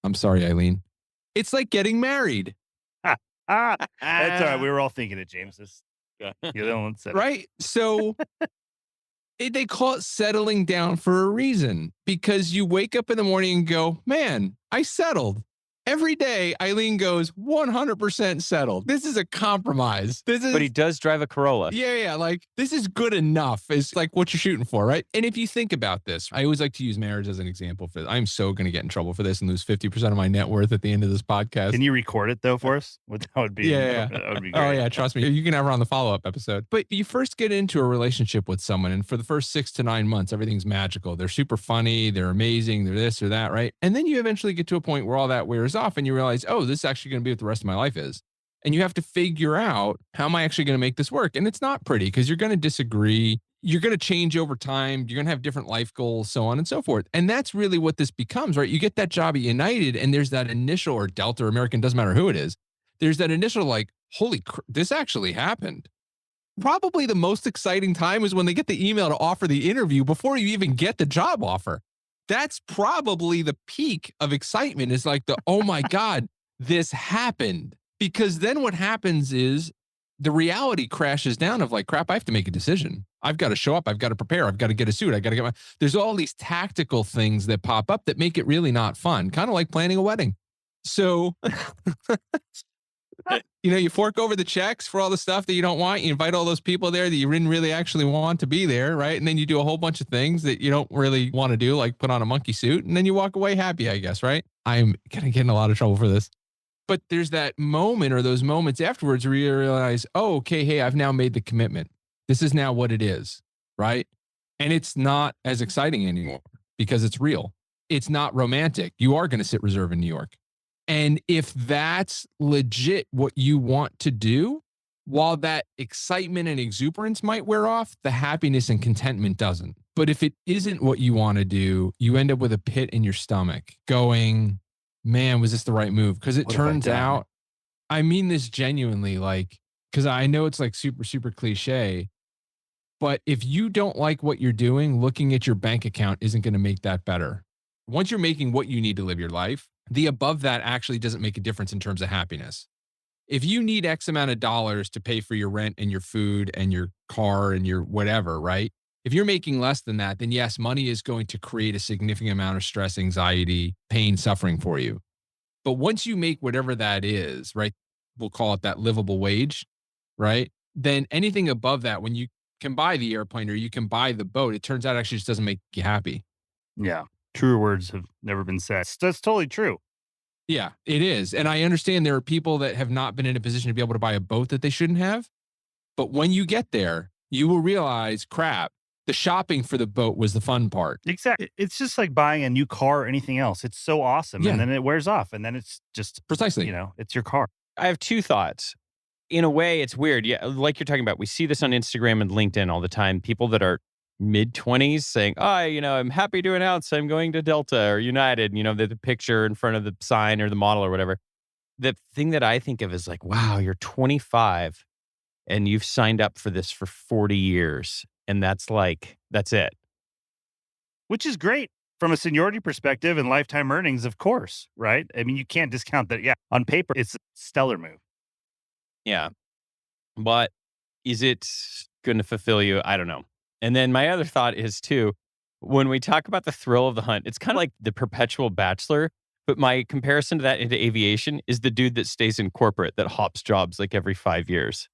I'm sorry, Eileen. It's like getting married. That's all right. We were all thinking it, James. You're the only one that said it. Right? So they call it settling down for a reason, because you wake up in the morning and go, man, I settled. Every day, Eileen goes 100% settled. This is a compromise. But he does drive a Corolla. Yeah. Like, this is good enough. It's like what you're shooting for, right? And if you think about this, I always like to use marriage as an example for this. I'm so going to get in trouble for this and lose 50% of my net worth at the end of this podcast. Can you record it though for us? That would be, yeah. That would be great. Oh yeah, trust me. You can have her on the follow-up episode. But you first get into a relationship with someone, and for the first 6 to 9 months, everything's magical. They're super funny. They're amazing. They're this or that, right? And then you eventually get to a point where all that wears off and you realize, oh, this is actually going to be what the rest of my life is. And you have to figure out, how am I actually going to make this work? And it's not pretty, because you're going to disagree. You're going to change over time. You're going to have different life goals, so on and so forth. And that's really what this becomes, right? You get that job at United, and there's that initial, or Delta or American, doesn't matter who it is. There's that initial like, holy this actually happened. Probably the most exciting time is when they get the email to offer the interview before you even get the job offer. That's probably the peak of excitement, is like oh my God, this happened. Because then what happens is the reality crashes down of like, crap, I have to make a decision. I've got to show up. I've got to prepare. I've got to get a suit. I got to get there's all these tactical things that pop up that make it really not fun. Kind of like planning a wedding. So, you fork over the checks for all the stuff that you don't want. You invite all those people there that you didn't really actually want to be there, right? And then you do a whole bunch of things that you don't really want to do, like put on a monkey suit, and then you walk away happy, I guess, right? I'm going to get in a lot of trouble for this. But there's that moment, or those moments afterwards where you realize, oh, okay, hey, I've now made the commitment. This is now what it is, right? And it's not as exciting anymore because it's real. It's not romantic. You are going to sit reserve in New York. And if that's legit what you want to do, while that excitement and exuberance might wear off, the happiness and contentment doesn't. But if it isn't what you want to do, you end up with a pit in your stomach going, man, was this the right move? Because it turns out, I mean this genuinely, like, because I know it's like super, super cliche, but if you don't like what you're doing, looking at your bank account isn't going to make that better. Once you're making what you need to live your life, the above that actually doesn't make a difference in terms of happiness. If you need X amount of dollars to pay for your rent and your food and your car and your whatever, right? If you're making less than that, then yes, money is going to create a significant amount of stress, anxiety, pain, suffering for you. But once you make whatever that is, right, we'll call it that livable wage, right? Then anything above that, when you can buy the airplane or you can buy the boat, it turns out actually just doesn't make you happy. Yeah. Truer words have never been said. That's totally true. Yeah, it is. And I understand there are people that have not been in a position to be able to buy a boat that they shouldn't have. But when you get there, you will realize, crap, The shopping for the boat was the fun part. Exactly. It's just like buying a new car or anything else. It's so awesome. Yeah. And then it wears off. And then it's just, Precisely. it's your car. I have two thoughts. In a way, it's weird. Yeah, like you're talking about, we see this on Instagram and LinkedIn all the time. People that are mid-20s saying, I'm happy to announce I'm going to Delta or United, the picture in front of the sign or the model or whatever. The thing that I think of is like, wow, you're 25 and you've signed up for this for 40 years. And that's it. Which is great from a seniority perspective and lifetime earnings, of course, right? I mean, you can't discount that. Yeah, on paper, it's a stellar move. Yeah. But is it going to fulfill you? I don't know. And then my other thought is too, when we talk about the thrill of the hunt, it's kind of like the perpetual bachelor. But my comparison to that into aviation is the dude that stays in corporate that hops jobs like every 5 years.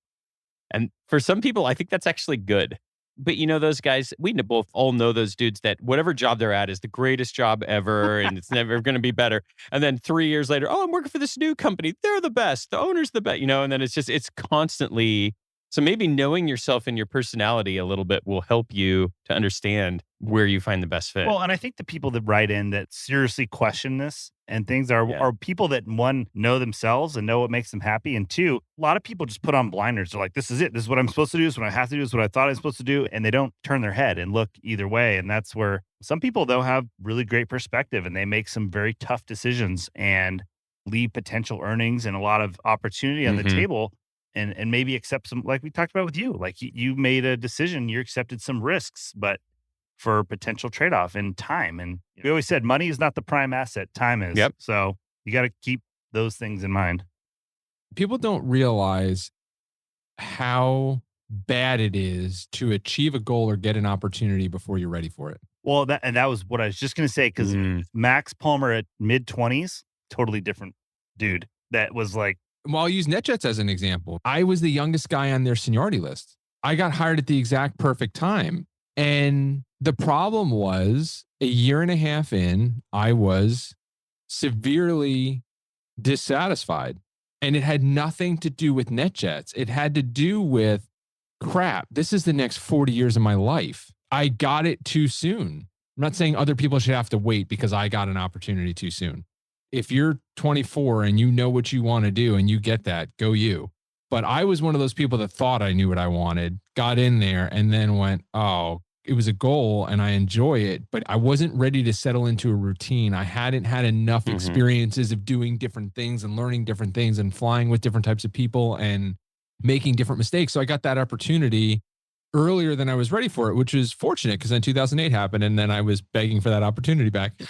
And for some people, I think that's actually good. But those guys, we both all know those dudes that whatever job they're at is the greatest job ever and it's never going to be better. And then 3 years later, I'm working for this new company. They're the best. The owner's the best, and then it's constantly. So maybe knowing yourself and your personality a little bit will help you to understand where you find the best fit. Well, and I think the people that write in that seriously question this and things are people that, one, know themselves and know what makes them happy. And two, a lot of people just put on blinders. They're like, this is it. This is what I'm supposed to do. This is what I have to do. This is what I thought I was supposed to do. And they don't turn their head and look either way. And that's where some people, though, have really great perspective and they make some very tough decisions and leave potential earnings and a lot of opportunity on the table. And maybe accept some, like we talked about with you, like you made a decision, you accepted some risks, but for potential trade-off and time. And we always said money is not the prime asset, time is. Yep. So you got to keep those things in mind. People don't realize how bad it is to achieve a goal or get an opportunity before you're ready for it. Well, that was what I was just going to say, because Max Palmer at mid-20s, totally different dude that was like, well, I'll use NetJets as an example. I was the youngest guy on their seniority list. I got hired at the exact perfect time. And the problem was a year and a half in, I was severely dissatisfied. And it had nothing to do with NetJets. It had to do with, crap, this is the next 40 years of my life. I got it too soon. I'm not saying other people should have to wait because I got an opportunity too soon. If you're 24 and you know what you want to do and you get that, go you. But I was one of those people that thought I knew what I wanted, got in there, and then went, it was a goal and I enjoy it, but I wasn't ready to settle into a routine. I hadn't had enough experiences of doing different things and learning different things and flying with different types of people and making different mistakes. So I got that opportunity earlier than I was ready for it, which was fortunate because then 2008 happened and then I was begging for that opportunity back.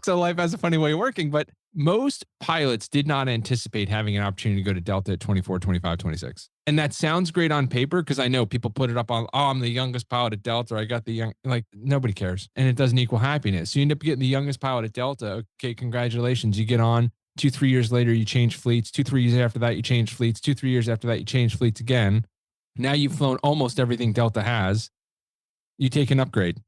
So life has a funny way of working, but most pilots did not anticipate having an opportunity to go to Delta at 24, 25, 26. And that sounds great on paper because I know people put it up on, I'm the youngest pilot at Delta. Or I got the young, like nobody cares. And it doesn't equal happiness. So you end up getting the youngest pilot at Delta. Okay, congratulations. You get on 2-3 years later, you change fleets. 2-3 years after that, you change fleets. 2-3 years after that, you change fleets again. Now you've flown almost everything Delta has. You take an upgrade.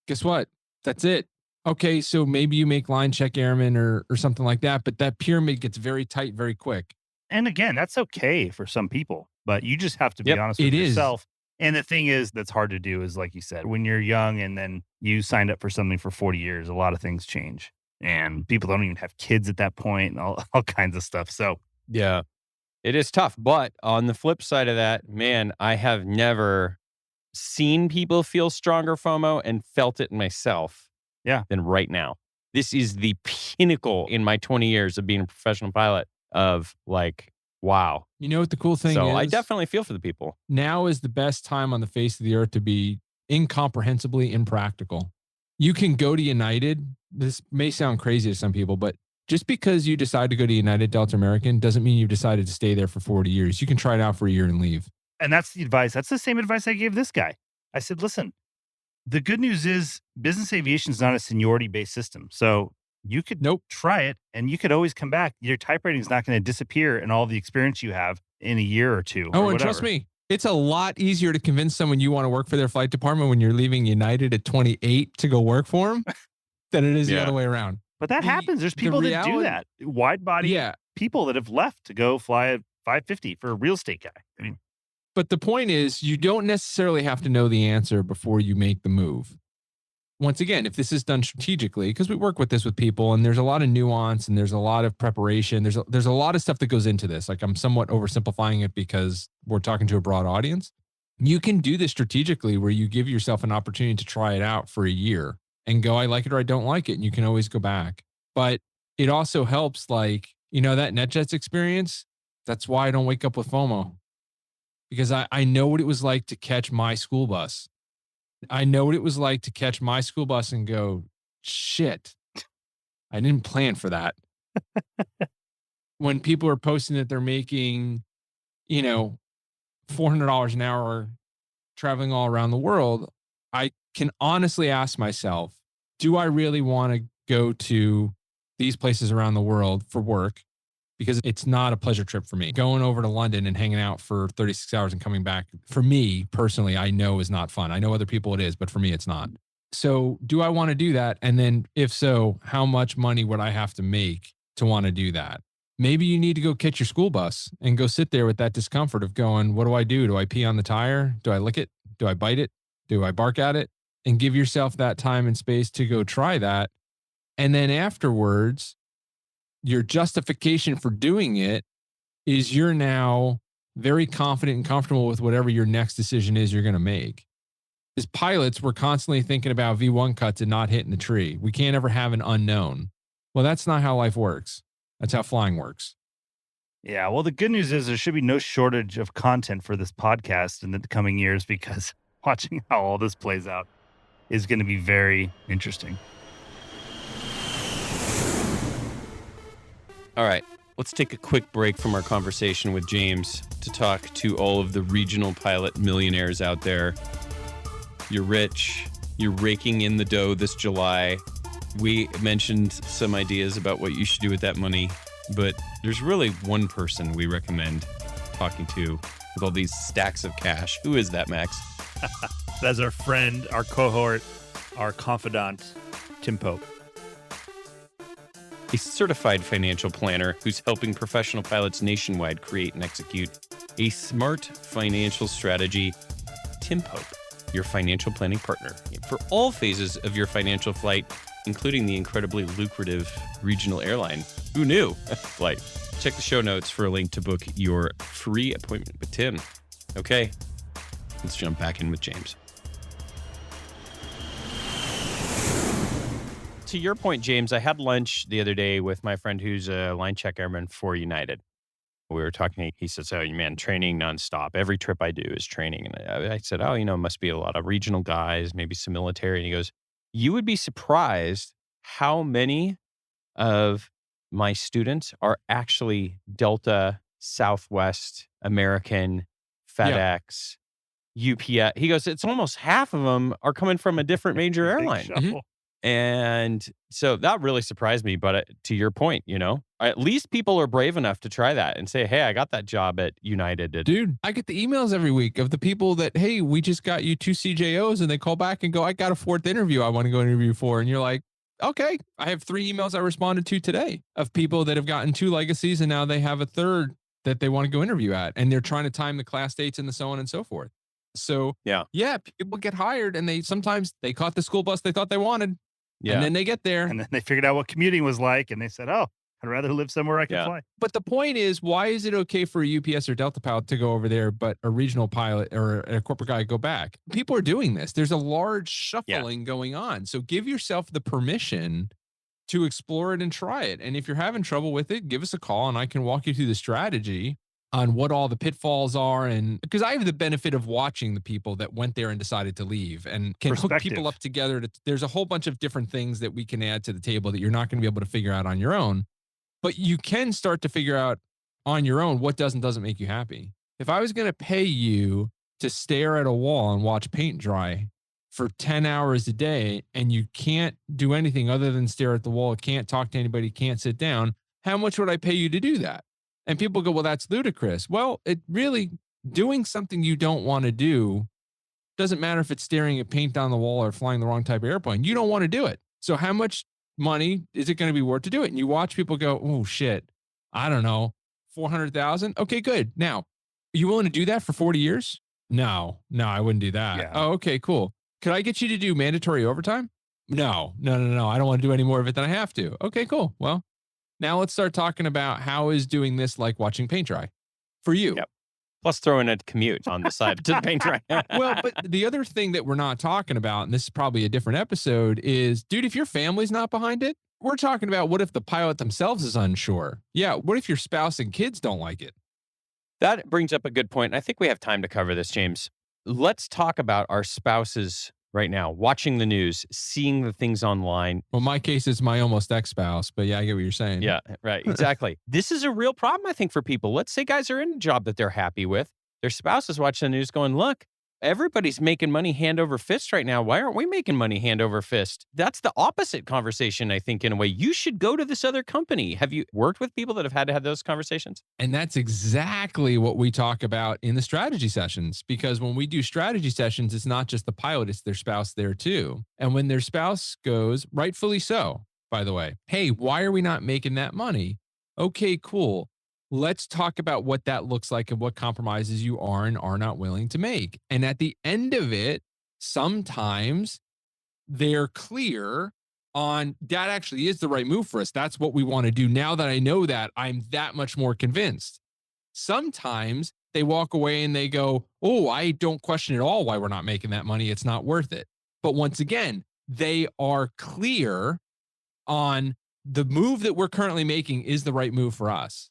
Guess what? That's it. Okay, so maybe you make line check airman or something like that, but that pyramid gets very tight very quick. And again, that's okay for some people, but you just have to be honest with yourself. And the thing is that's hard to do is, like you said, when you're young and then you signed up for something for 40 years, a lot of things change. And people don't even have kids at that point and all kinds of stuff. So, yeah. It is tough, but on the flip side of that, man, I have never seen people feel stronger FOMO and felt it myself than right now. This is the pinnacle in my 20 years of being a professional pilot of like, wow. You know what the cool thing is? So I definitely feel for the people. Now is the best time on the face of the earth to be incomprehensibly impractical. You can go to United. This may sound crazy to some people, but just because you decide to go to United, Delta, American doesn't mean you've decided to stay there for 40 years. You can try it out for a year and leave. And that's the advice. That's the same advice I gave this guy. I said, listen, the good news is business aviation is not a seniority-based system. So you could try it and you could always come back. Your type rating is not going to disappear and all the experience you have in a year or two. Oh, and trust me, it's a lot easier to convince someone you want to work for their flight department when you're leaving United at 28 to go work for them than it is the other way around. But that happens. There's people that do that. Wide body people that have left to go fly a 550 for a real estate guy. I mean, But the point is, you don't necessarily have to know the answer before you make the move. Once again, if this is done strategically, because we work with this with people and there's a lot of nuance and there's a lot of preparation, there's a lot of stuff that goes into this. Like, I'm somewhat oversimplifying it because we're talking to a broad audience. You can do this strategically where you give yourself an opportunity to try it out for a year and go, I like it or I don't like it. And you can always go back. But it also helps, like, that NetJets experience. That's why I don't wake up with FOMO, because I know what it was like to catch my school bus. I know what it was like to catch my school bus and go, shit, I didn't plan for that. When people are posting that they're making, $400 an hour traveling all around the world, I can honestly ask myself, do I really want to go to these places around the world for work? Because it's not a pleasure trip for me. Going over to London and hanging out for 36 hours and coming back, for me personally, I know is not fun. I know other people it is, but for me, it's not. So do I want to do that? And then if so, how much money would I have to make to want to do that? Maybe you need to go catch your school bus and go sit there with that discomfort of going, what do I do? Do I pee on the tire? Do I lick it? Do I bite it? Do I bark at it? And give yourself that time and space to go try that. And then afterwards, your justification for doing it is you're now very confident and comfortable with whatever your next decision is you're going to make. As pilots, we're constantly thinking about V1 cuts and not hitting the tree. We can't ever have an unknown. Well, that's not how life works. That's how flying works. Yeah, well, the good news is there should be no shortage of content for this podcast in the coming years, because watching how all this plays out is going to be very interesting. All right, let's take a quick break from our conversation with James to talk to all of the regional pilot millionaires out there. You're rich. You're raking in the dough this July. We mentioned some ideas about what you should do with that money, but there's really one person we recommend talking to with all these stacks of cash. Who is that, Max? That's our friend, our cohort, our confidant, Tim Pope. A certified financial planner who's helping professional pilots nationwide create and execute a smart financial strategy. Tim Pope, your financial planning partner for all phases of your financial flight, including the incredibly lucrative regional airline. Who knew? Flight. Check the show notes for a link to book your free appointment with Tim. Okay, let's jump back in with James. To your point, James, I had lunch the other day with my friend who's a line check airman for United. We were talking, he says, oh, man, training nonstop. Every trip I do is training. And I said, oh, it must be a lot of regional guys, maybe some military. And he goes, you would be surprised how many of my students are actually Delta, Southwest, American, FedEx, UPS. He goes, it's almost half of them are coming from a different major airline. Mhm. And so that really surprised me. But to your point, at least people are brave enough to try that and say, hey, I got that job at United. Dude, I get the emails every week of the people that, hey, we just got you 2 CJOs, and they call back and go, I got a 4th interview I want to go interview for. And you're like, okay, I have 3 emails I responded to today of people that have gotten 2 legacies and now they have a 3rd that they want to go interview at. And they're trying to time the class dates and the so on and so forth. So yeah, people get hired and sometimes they caught the school bus they thought they wanted. Yeah. And then they get there. And then they figured out what commuting was like, and they said, oh, I'd rather live somewhere I can fly. But the point is, why is it okay for a UPS or Delta pilot to go over there, but a regional pilot or a corporate guy go back? People are doing this. There's a large shuffling going on. So give yourself the permission to explore it and try it. And if you're having trouble with it, give us a call and I can walk you through the strategy on what all the pitfalls are. And because I have the benefit of watching the people that went there and decided to leave and can hook people up together. There's a whole bunch of different things that we can add to the table that you're not going to be able to figure out on your own, but you can start to figure out on your own what doesn't make you happy. If I was going to pay you to stare at a wall and watch paint dry for 10 hours a day and you can't do anything other than stare at the wall, can't talk to anybody, can't sit down, how much would I pay you to do that? And people go, well, that's ludicrous. Well, it really, doing something you don't want to do doesn't matter if it's staring at paint on the wall or flying the wrong type of airplane. You don't want to do it. So how much money is it going to be worth to do it? And you watch people go, oh shit, I don't know, 400,000. Okay, good. Now You willing to do that for 40 years? No, I wouldn't do that. Yeah. Oh, okay, cool. Could I get you to do mandatory overtime? No. I don't want to do any more of it than I have to. Okay, cool. Well, now let's start talking about how is doing this like watching paint dry for you. Yep. Plus throw in a commute on the side to the paint dry. Well, but the other thing that we're not talking about, and this is probably a different episode, is, dude, if your family's not behind it, we're talking about what if the pilot themselves is unsure? Yeah, what if your spouse and kids don't like it? That brings up a good point. I think we have time to cover this, James. Let's talk about our spouses right now, watching the news, seeing the things online. Well, my case is my almost ex-spouse, but yeah, I get what you're saying. Yeah, right. Exactly. This is a real problem, I think, for people. Let's say guys are in a job that they're happy with. Their spouse is watching the news going, look, everybody's making money hand over fist right now. Why aren't we making money hand over fist? That's the opposite conversation, I think, in a way. You should go to this other company. Have you worked with people that have had to have those conversations? And that's exactly what we talk about in the strategy sessions, because when we do strategy sessions, it's not just the pilot, it's their spouse there too. And when their spouse goes, rightfully so, by the way, hey, why are we not making that money? Okay, cool. Let's talk about what that looks like and what compromises you are and are not willing to make. And at the end of it, sometimes they're clear on that actually is the right move for us. That's what we want to do. Now that I know that, I'm that much more convinced. Sometimes they walk away and they go, oh, I don't question at all why we're not making that money. It's not worth it. But once again, they are clear on the move that we're currently making is the right move for us.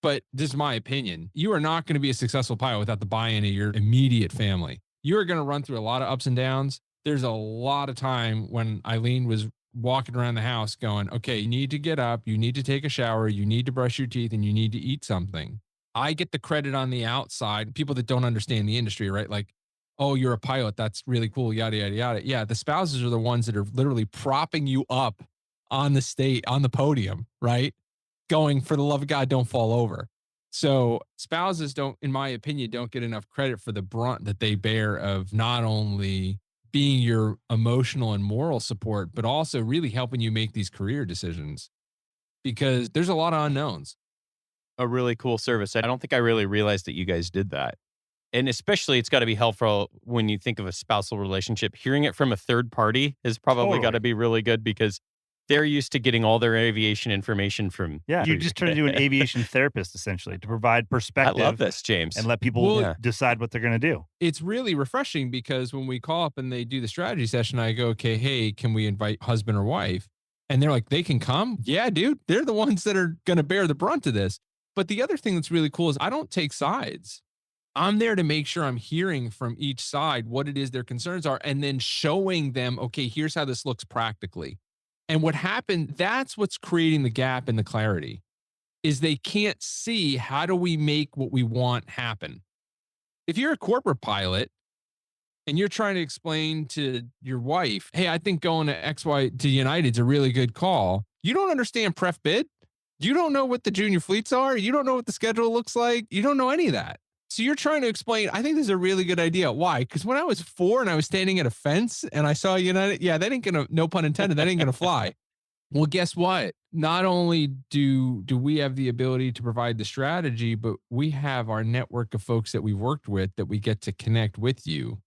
But this is my opinion. You are not going to be a successful pilot without the buy-in of your immediate family. You are going to run through a lot of ups and downs. There's a lot of time when Eileen was walking around the house going, okay, you need to get up, you need to take a shower, you need to brush your teeth, and you need to eat something. I get the credit on the outside, people that don't understand the industry, right? Like, oh, you're a pilot. That's really cool. Yada, yada, yada. Yeah. The spouses are the ones that are literally propping you up on the podium, right? Going, for the love of God, don't fall over. So spouses don't, in my opinion, don't get enough credit for the brunt that they bear of not only being your emotional and moral support, but also really helping you make these career decisions, because there's a lot of unknowns. A really cool service. I don't think I really realized that you guys did that. And especially it's got to be helpful when you think of a spousal relationship. Hearing it from a third party has probably got to be really good, because they're used to getting all their aviation information from. Yeah, you just turn into an aviation therapist, essentially, to provide perspective. I love this, James. And let people decide what they're going to do. It's really refreshing, because when we call up and they do the strategy session, I go, okay, hey, can we invite husband or wife? And they're like, they can come? Yeah, dude. They're the ones that are going to bear the brunt of this. But the other thing that's really cool is I don't take sides. I'm there to make sure I'm hearing from each side what it is their concerns are, and then showing them, okay, here's how this looks practically. And what happened, that's what's creating the gap in the clarity, is they can't see how do we make what we want happen. If you're a corporate pilot and you're trying to explain to your wife, hey, I think going to XY to United's a really good call. You don't understand pref bid. You don't know what the junior fleets are. You don't know what the schedule looks like. You don't know any of that. So you're trying to explain, I think this is a really good idea. Why? Because when I was 4 and I was standing at a fence and I saw United, yeah, that ain't gonna, no pun intended, that ain't gonna fly. Well, guess what? Not only do we have the ability to provide the strategy, but we have our network of folks that we've worked with that we get to connect with you.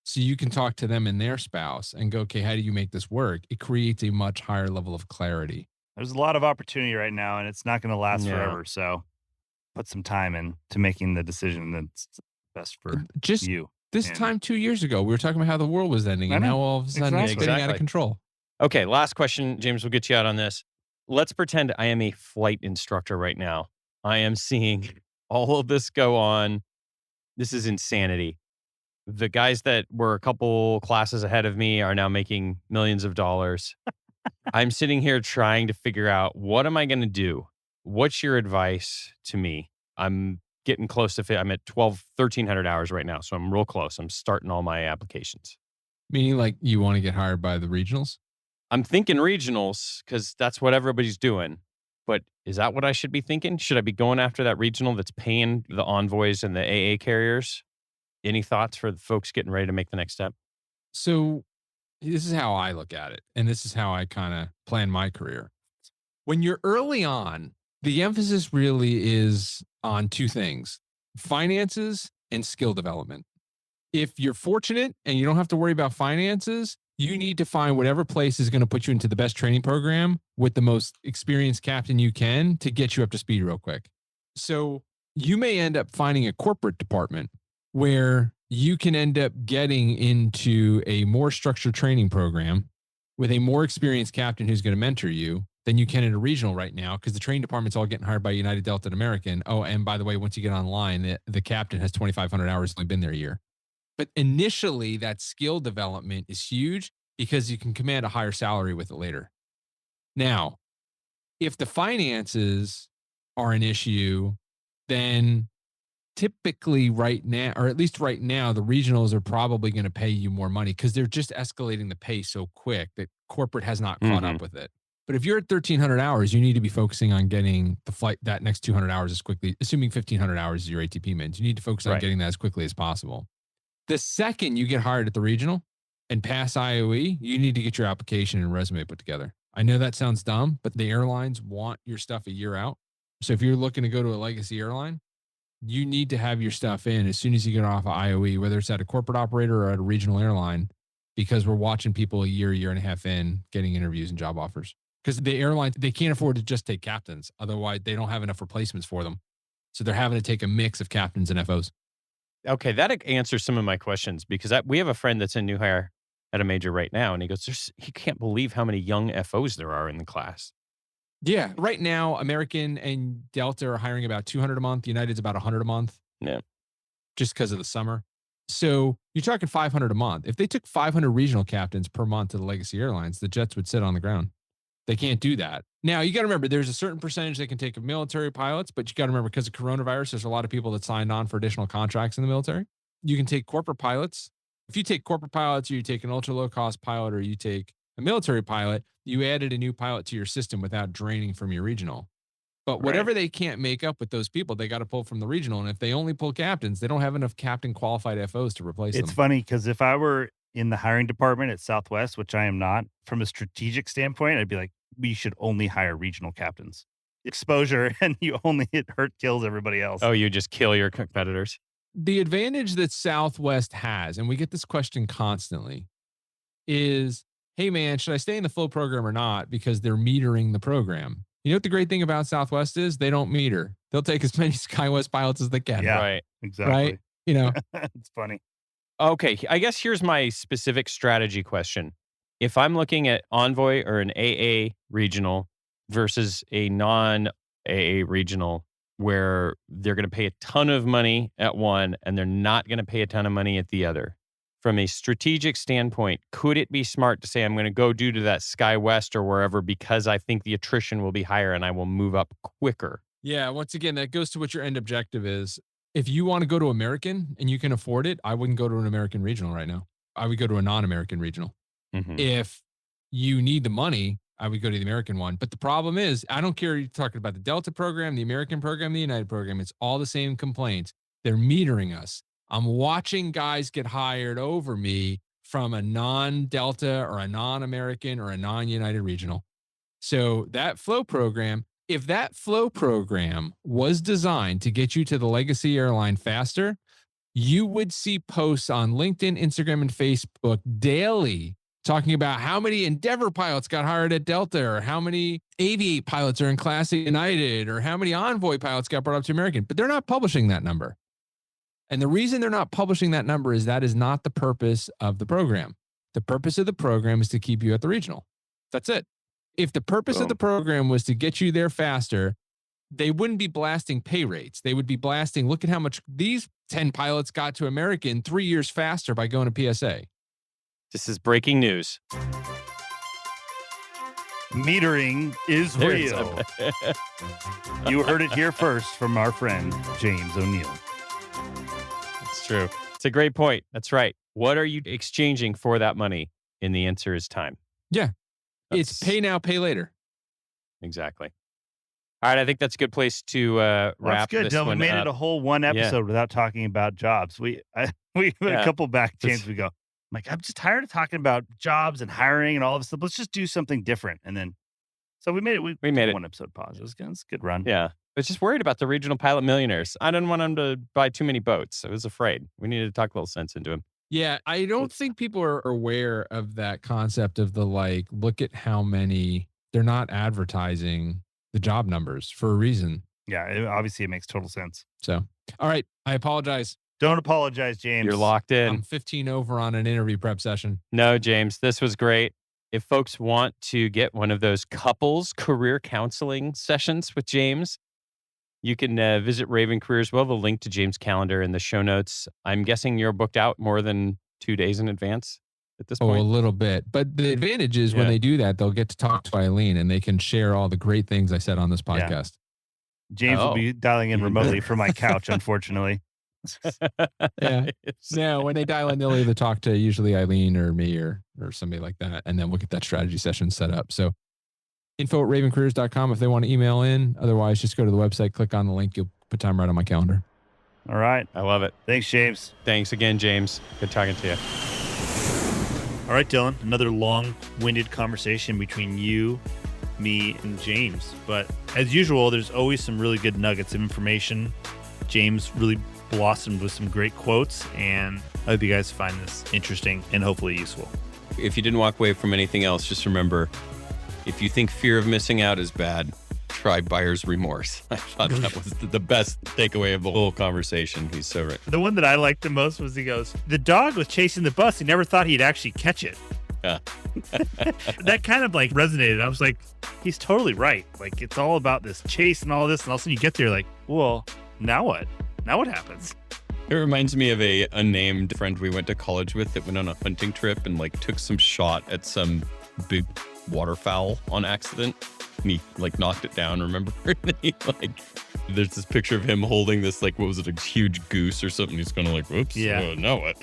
So you can talk to them and their spouse and go, okay, how do you make this work? It creates a much higher level of clarity. There's a lot of opportunity right now, and it's not going to last forever. So put some time into making the decision that's best for you. This time 2 years ago, we were talking about how the world was ending, and now all of a sudden it's getting out of control. Okay, last question, James. We'll get you out on this. Let's pretend I am a flight instructor right now. I am seeing all of this go on. This is insanity. The guys that were a couple classes ahead of me are now making millions of dollars. I'm sitting here trying to figure out, what am I going to do? What's your advice to me? I'm getting close to I'm at 1,300 hours right now. So I'm real close. I'm starting all my applications. Meaning like you want to get hired by the regionals? I'm thinking regionals because that's what everybody's doing. But is that what I should be thinking? Should I be going after that regional that's paying the Envoys and the AA carriers? Any thoughts for the folks getting ready to make the next step? So this is how I look at it. And this is how I kind of plan my career. When you're early on, the emphasis really is on two things. finances and skill development. If you're fortunate and you don't have to worry about finances, you need to find whatever place is going to put you into the best training program with the most experienced captain you can to get you up to speed real quick. So you may end up finding a corporate department where you can end up getting into a more structured training program with a more experienced captain who's going to mentor you than you can in a regional right now, because the training department's all getting hired by United, Delta, and American. Oh, and by the way, once you get online, the captain has 2,500 hours, only been there a year. But initially, that skill development is huge because you can command a higher salary with it later. Now, if the finances are an issue, then typically right now, or at least right now, the regionals are probably going to pay you more money because they're just escalating the pay so quick that corporate has not caught up with it. But if you're at 1,300 hours, you need to be focusing on getting the flight that next 200 hours as quickly, assuming 1,500 hours is your ATP mins. You need to focus on getting that as quickly as possible. The second you get hired at the regional and pass IOE, you need to get your application and resume put together. I know that sounds dumb, but the airlines want your stuff a year out. So if you're looking to go to a legacy airline, you need to have your stuff in as soon as you get off of IOE, whether it's at a corporate operator or at a regional airline, because we're watching people a year and a half in getting interviews and job offers. Because the airlines, they can't afford to just take captains. Otherwise, they don't have enough replacements for them. So they're having to take a mix of captains and FOs. Okay, that answers some of my questions because we have a friend that's in new hire at a major right now, and he goes, he can't believe how many young FOs there are in the class. Yeah, right now, American and Delta are hiring about 200 a month. United's about 100 a month. Yeah. Just because of the summer. So you're talking 500 a month. If they took 500 regional captains per month to the legacy airlines, the jets would sit on the ground. They can't do that. Now, you got to remember, there's a certain percentage they can take of military pilots, but you got to remember, because of coronavirus, there's a lot of people that signed on for additional contracts in the military. You can take corporate pilots. If you take corporate pilots, or you take an ultra low cost pilot, or you take a military pilot, you added a new pilot to your system without draining from your regional. But whatever they can't make up with those people, they got to pull from the regional. And if they only pull captains, they don't have enough captain qualified FOs to replace them. It's funny because if I were in the hiring department at Southwest, which I am not, from a strategic standpoint, I'd be like, we should only hire regional captains. Exposure, and you only kills everybody else. Oh, you just kill your competitors. The advantage that Southwest has, and we get this question constantly, is, hey man, should I stay in the flow program or not? Because they're metering the program. You know what the great thing about Southwest is? They don't meter. They'll take as many SkyWest pilots as they can. Yeah, right. Exactly. Right? You know, it's funny. Okay, I guess here's my specific strategy question. If I'm looking at Envoy or an AA regional versus a non-AA regional where they're going to pay a ton of money at one and they're not going to pay a ton of money at the other, from a strategic standpoint, could it be smart to say I'm going to go due to that SkyWest or wherever because I think the attrition will be higher and I will move up quicker? Yeah, once again, that goes to what your end objective is. If you want to go to American and you can afford it, I wouldn't go to an American regional right now. I would go to a non-American regional. Mm-hmm. If you need the money, I would go to the American one. But the problem is, I don't care if you're talking about the Delta program, the American program, the United program. It's all the same complaints. They're metering us. I'm watching guys get hired over me from a non-Delta or a non-American or a non-United regional. So that flow program, if that flow program was designed to get you to the legacy airline faster, you would see posts on LinkedIn, Instagram, and Facebook daily talking about how many Endeavor pilots got hired at Delta, or how many Aviate pilots are in Class A United, or how many Envoy pilots got brought up to American. But they're not publishing that number. And the reason they're not publishing that number is that is not the purpose of the program. The purpose of the program is to keep you at the regional. That's it. If the purpose of the program was to get you there faster, they wouldn't be blasting pay rates. They would be blasting, look at how much these 10 pilots got to American 3 years faster by going to PSA. This is breaking news. Metering is real. You heard it here first from our friend, James Onieal. It's true. It's a great point. That's right. What are you exchanging for that money? And the answer is time. Yeah. It's pay now, pay later. Exactly. All right. I think that's a good place to wrap that's good, this Dylan. one We made up. it a whole one episode without talking about jobs. We had a couple back chance we go, I'm like, I'm just tired of talking about jobs and hiring and all this stuff. Let's just do something different. And then So we made it. We made it. One episode pause. It was good. It's a good run. Yeah. I was just worried about the regional pilot millionaires. I didn't want them to buy too many boats. I was afraid. We needed to talk a little sense into them. Yeah, I don't think people are aware of that concept of the like, look at how many, they're not advertising the job numbers for a reason. Yeah, obviously it makes total sense. So, all right, I apologize. Don't apologize, James. You're locked in. I'm 15 over on an interview prep session. No, James, this was great. If folks want to get one of those couples career counseling sessions with James, you can visit Raven Careers. We'll have a link to James' calendar in the show notes. I'm guessing you're booked out more than 2 days in advance at this point. Oh, a little bit. But the advantage is when they do that, they'll get to talk to Eileen and they can share all the great things I said on this podcast. James will be dialing in remotely from my couch, unfortunately. Yeah. No, when they dial in, they'll either talk to usually Eileen or me or somebody like that. And then we'll get that strategy session set up. So info@ravencareers.com if they want to email in. Otherwise, just go to the website, click on the link. You'll put time right on my calendar. All right. I love it. Thanks, James. Thanks again, James. Good talking to you. All right, Dylan, another long-winded conversation between you, me, and James. But as usual, there's always some really good nuggets of information. James really blossomed with some great quotes, and I hope you guys find this interesting and hopefully useful. If you didn't walk away from anything else, just remember, if you think fear of missing out is bad, try buyer's remorse. I thought that was the best takeaway of the whole conversation. He's so right. The one that I liked the most was he goes, the dog was chasing the bus. He never thought he'd actually catch it. Yeah. That kind of like resonated. I was like, he's totally right. Like, it's all about this chase and all this. And all of a sudden you get there like, well, now what? Now what happens? It reminds me of a unnamed friend we went to college with that went on a hunting trip and like took some shot at some big waterfowl on accident. And he like knocked it down, remember? And he, like, there's this picture of him holding this, like, what was it, a huge goose or something. He's kind of like, whoops, now what?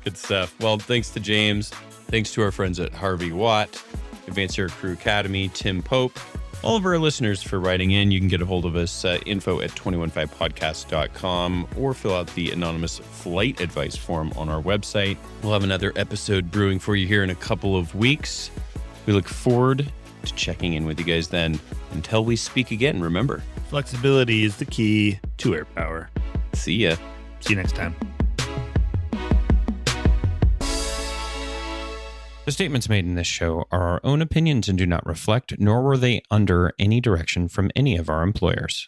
Good stuff. Well, thanks to James. Thanks to our friends at Harvey Watt, Advanced Aircrew Academy, Tim Pope, all of our listeners for writing in. You can get a hold of us, info@215podcast.com, or fill out the anonymous flight advice form on our website. We'll have another episode brewing for you here in a couple of weeks. We look forward to checking in with you guys then. Until we speak again, remember, Flexibility is the key to air power. see ya. See you next time. The statements made in this show are our own opinions and do not reflect, nor were they under any direction from any of our employers.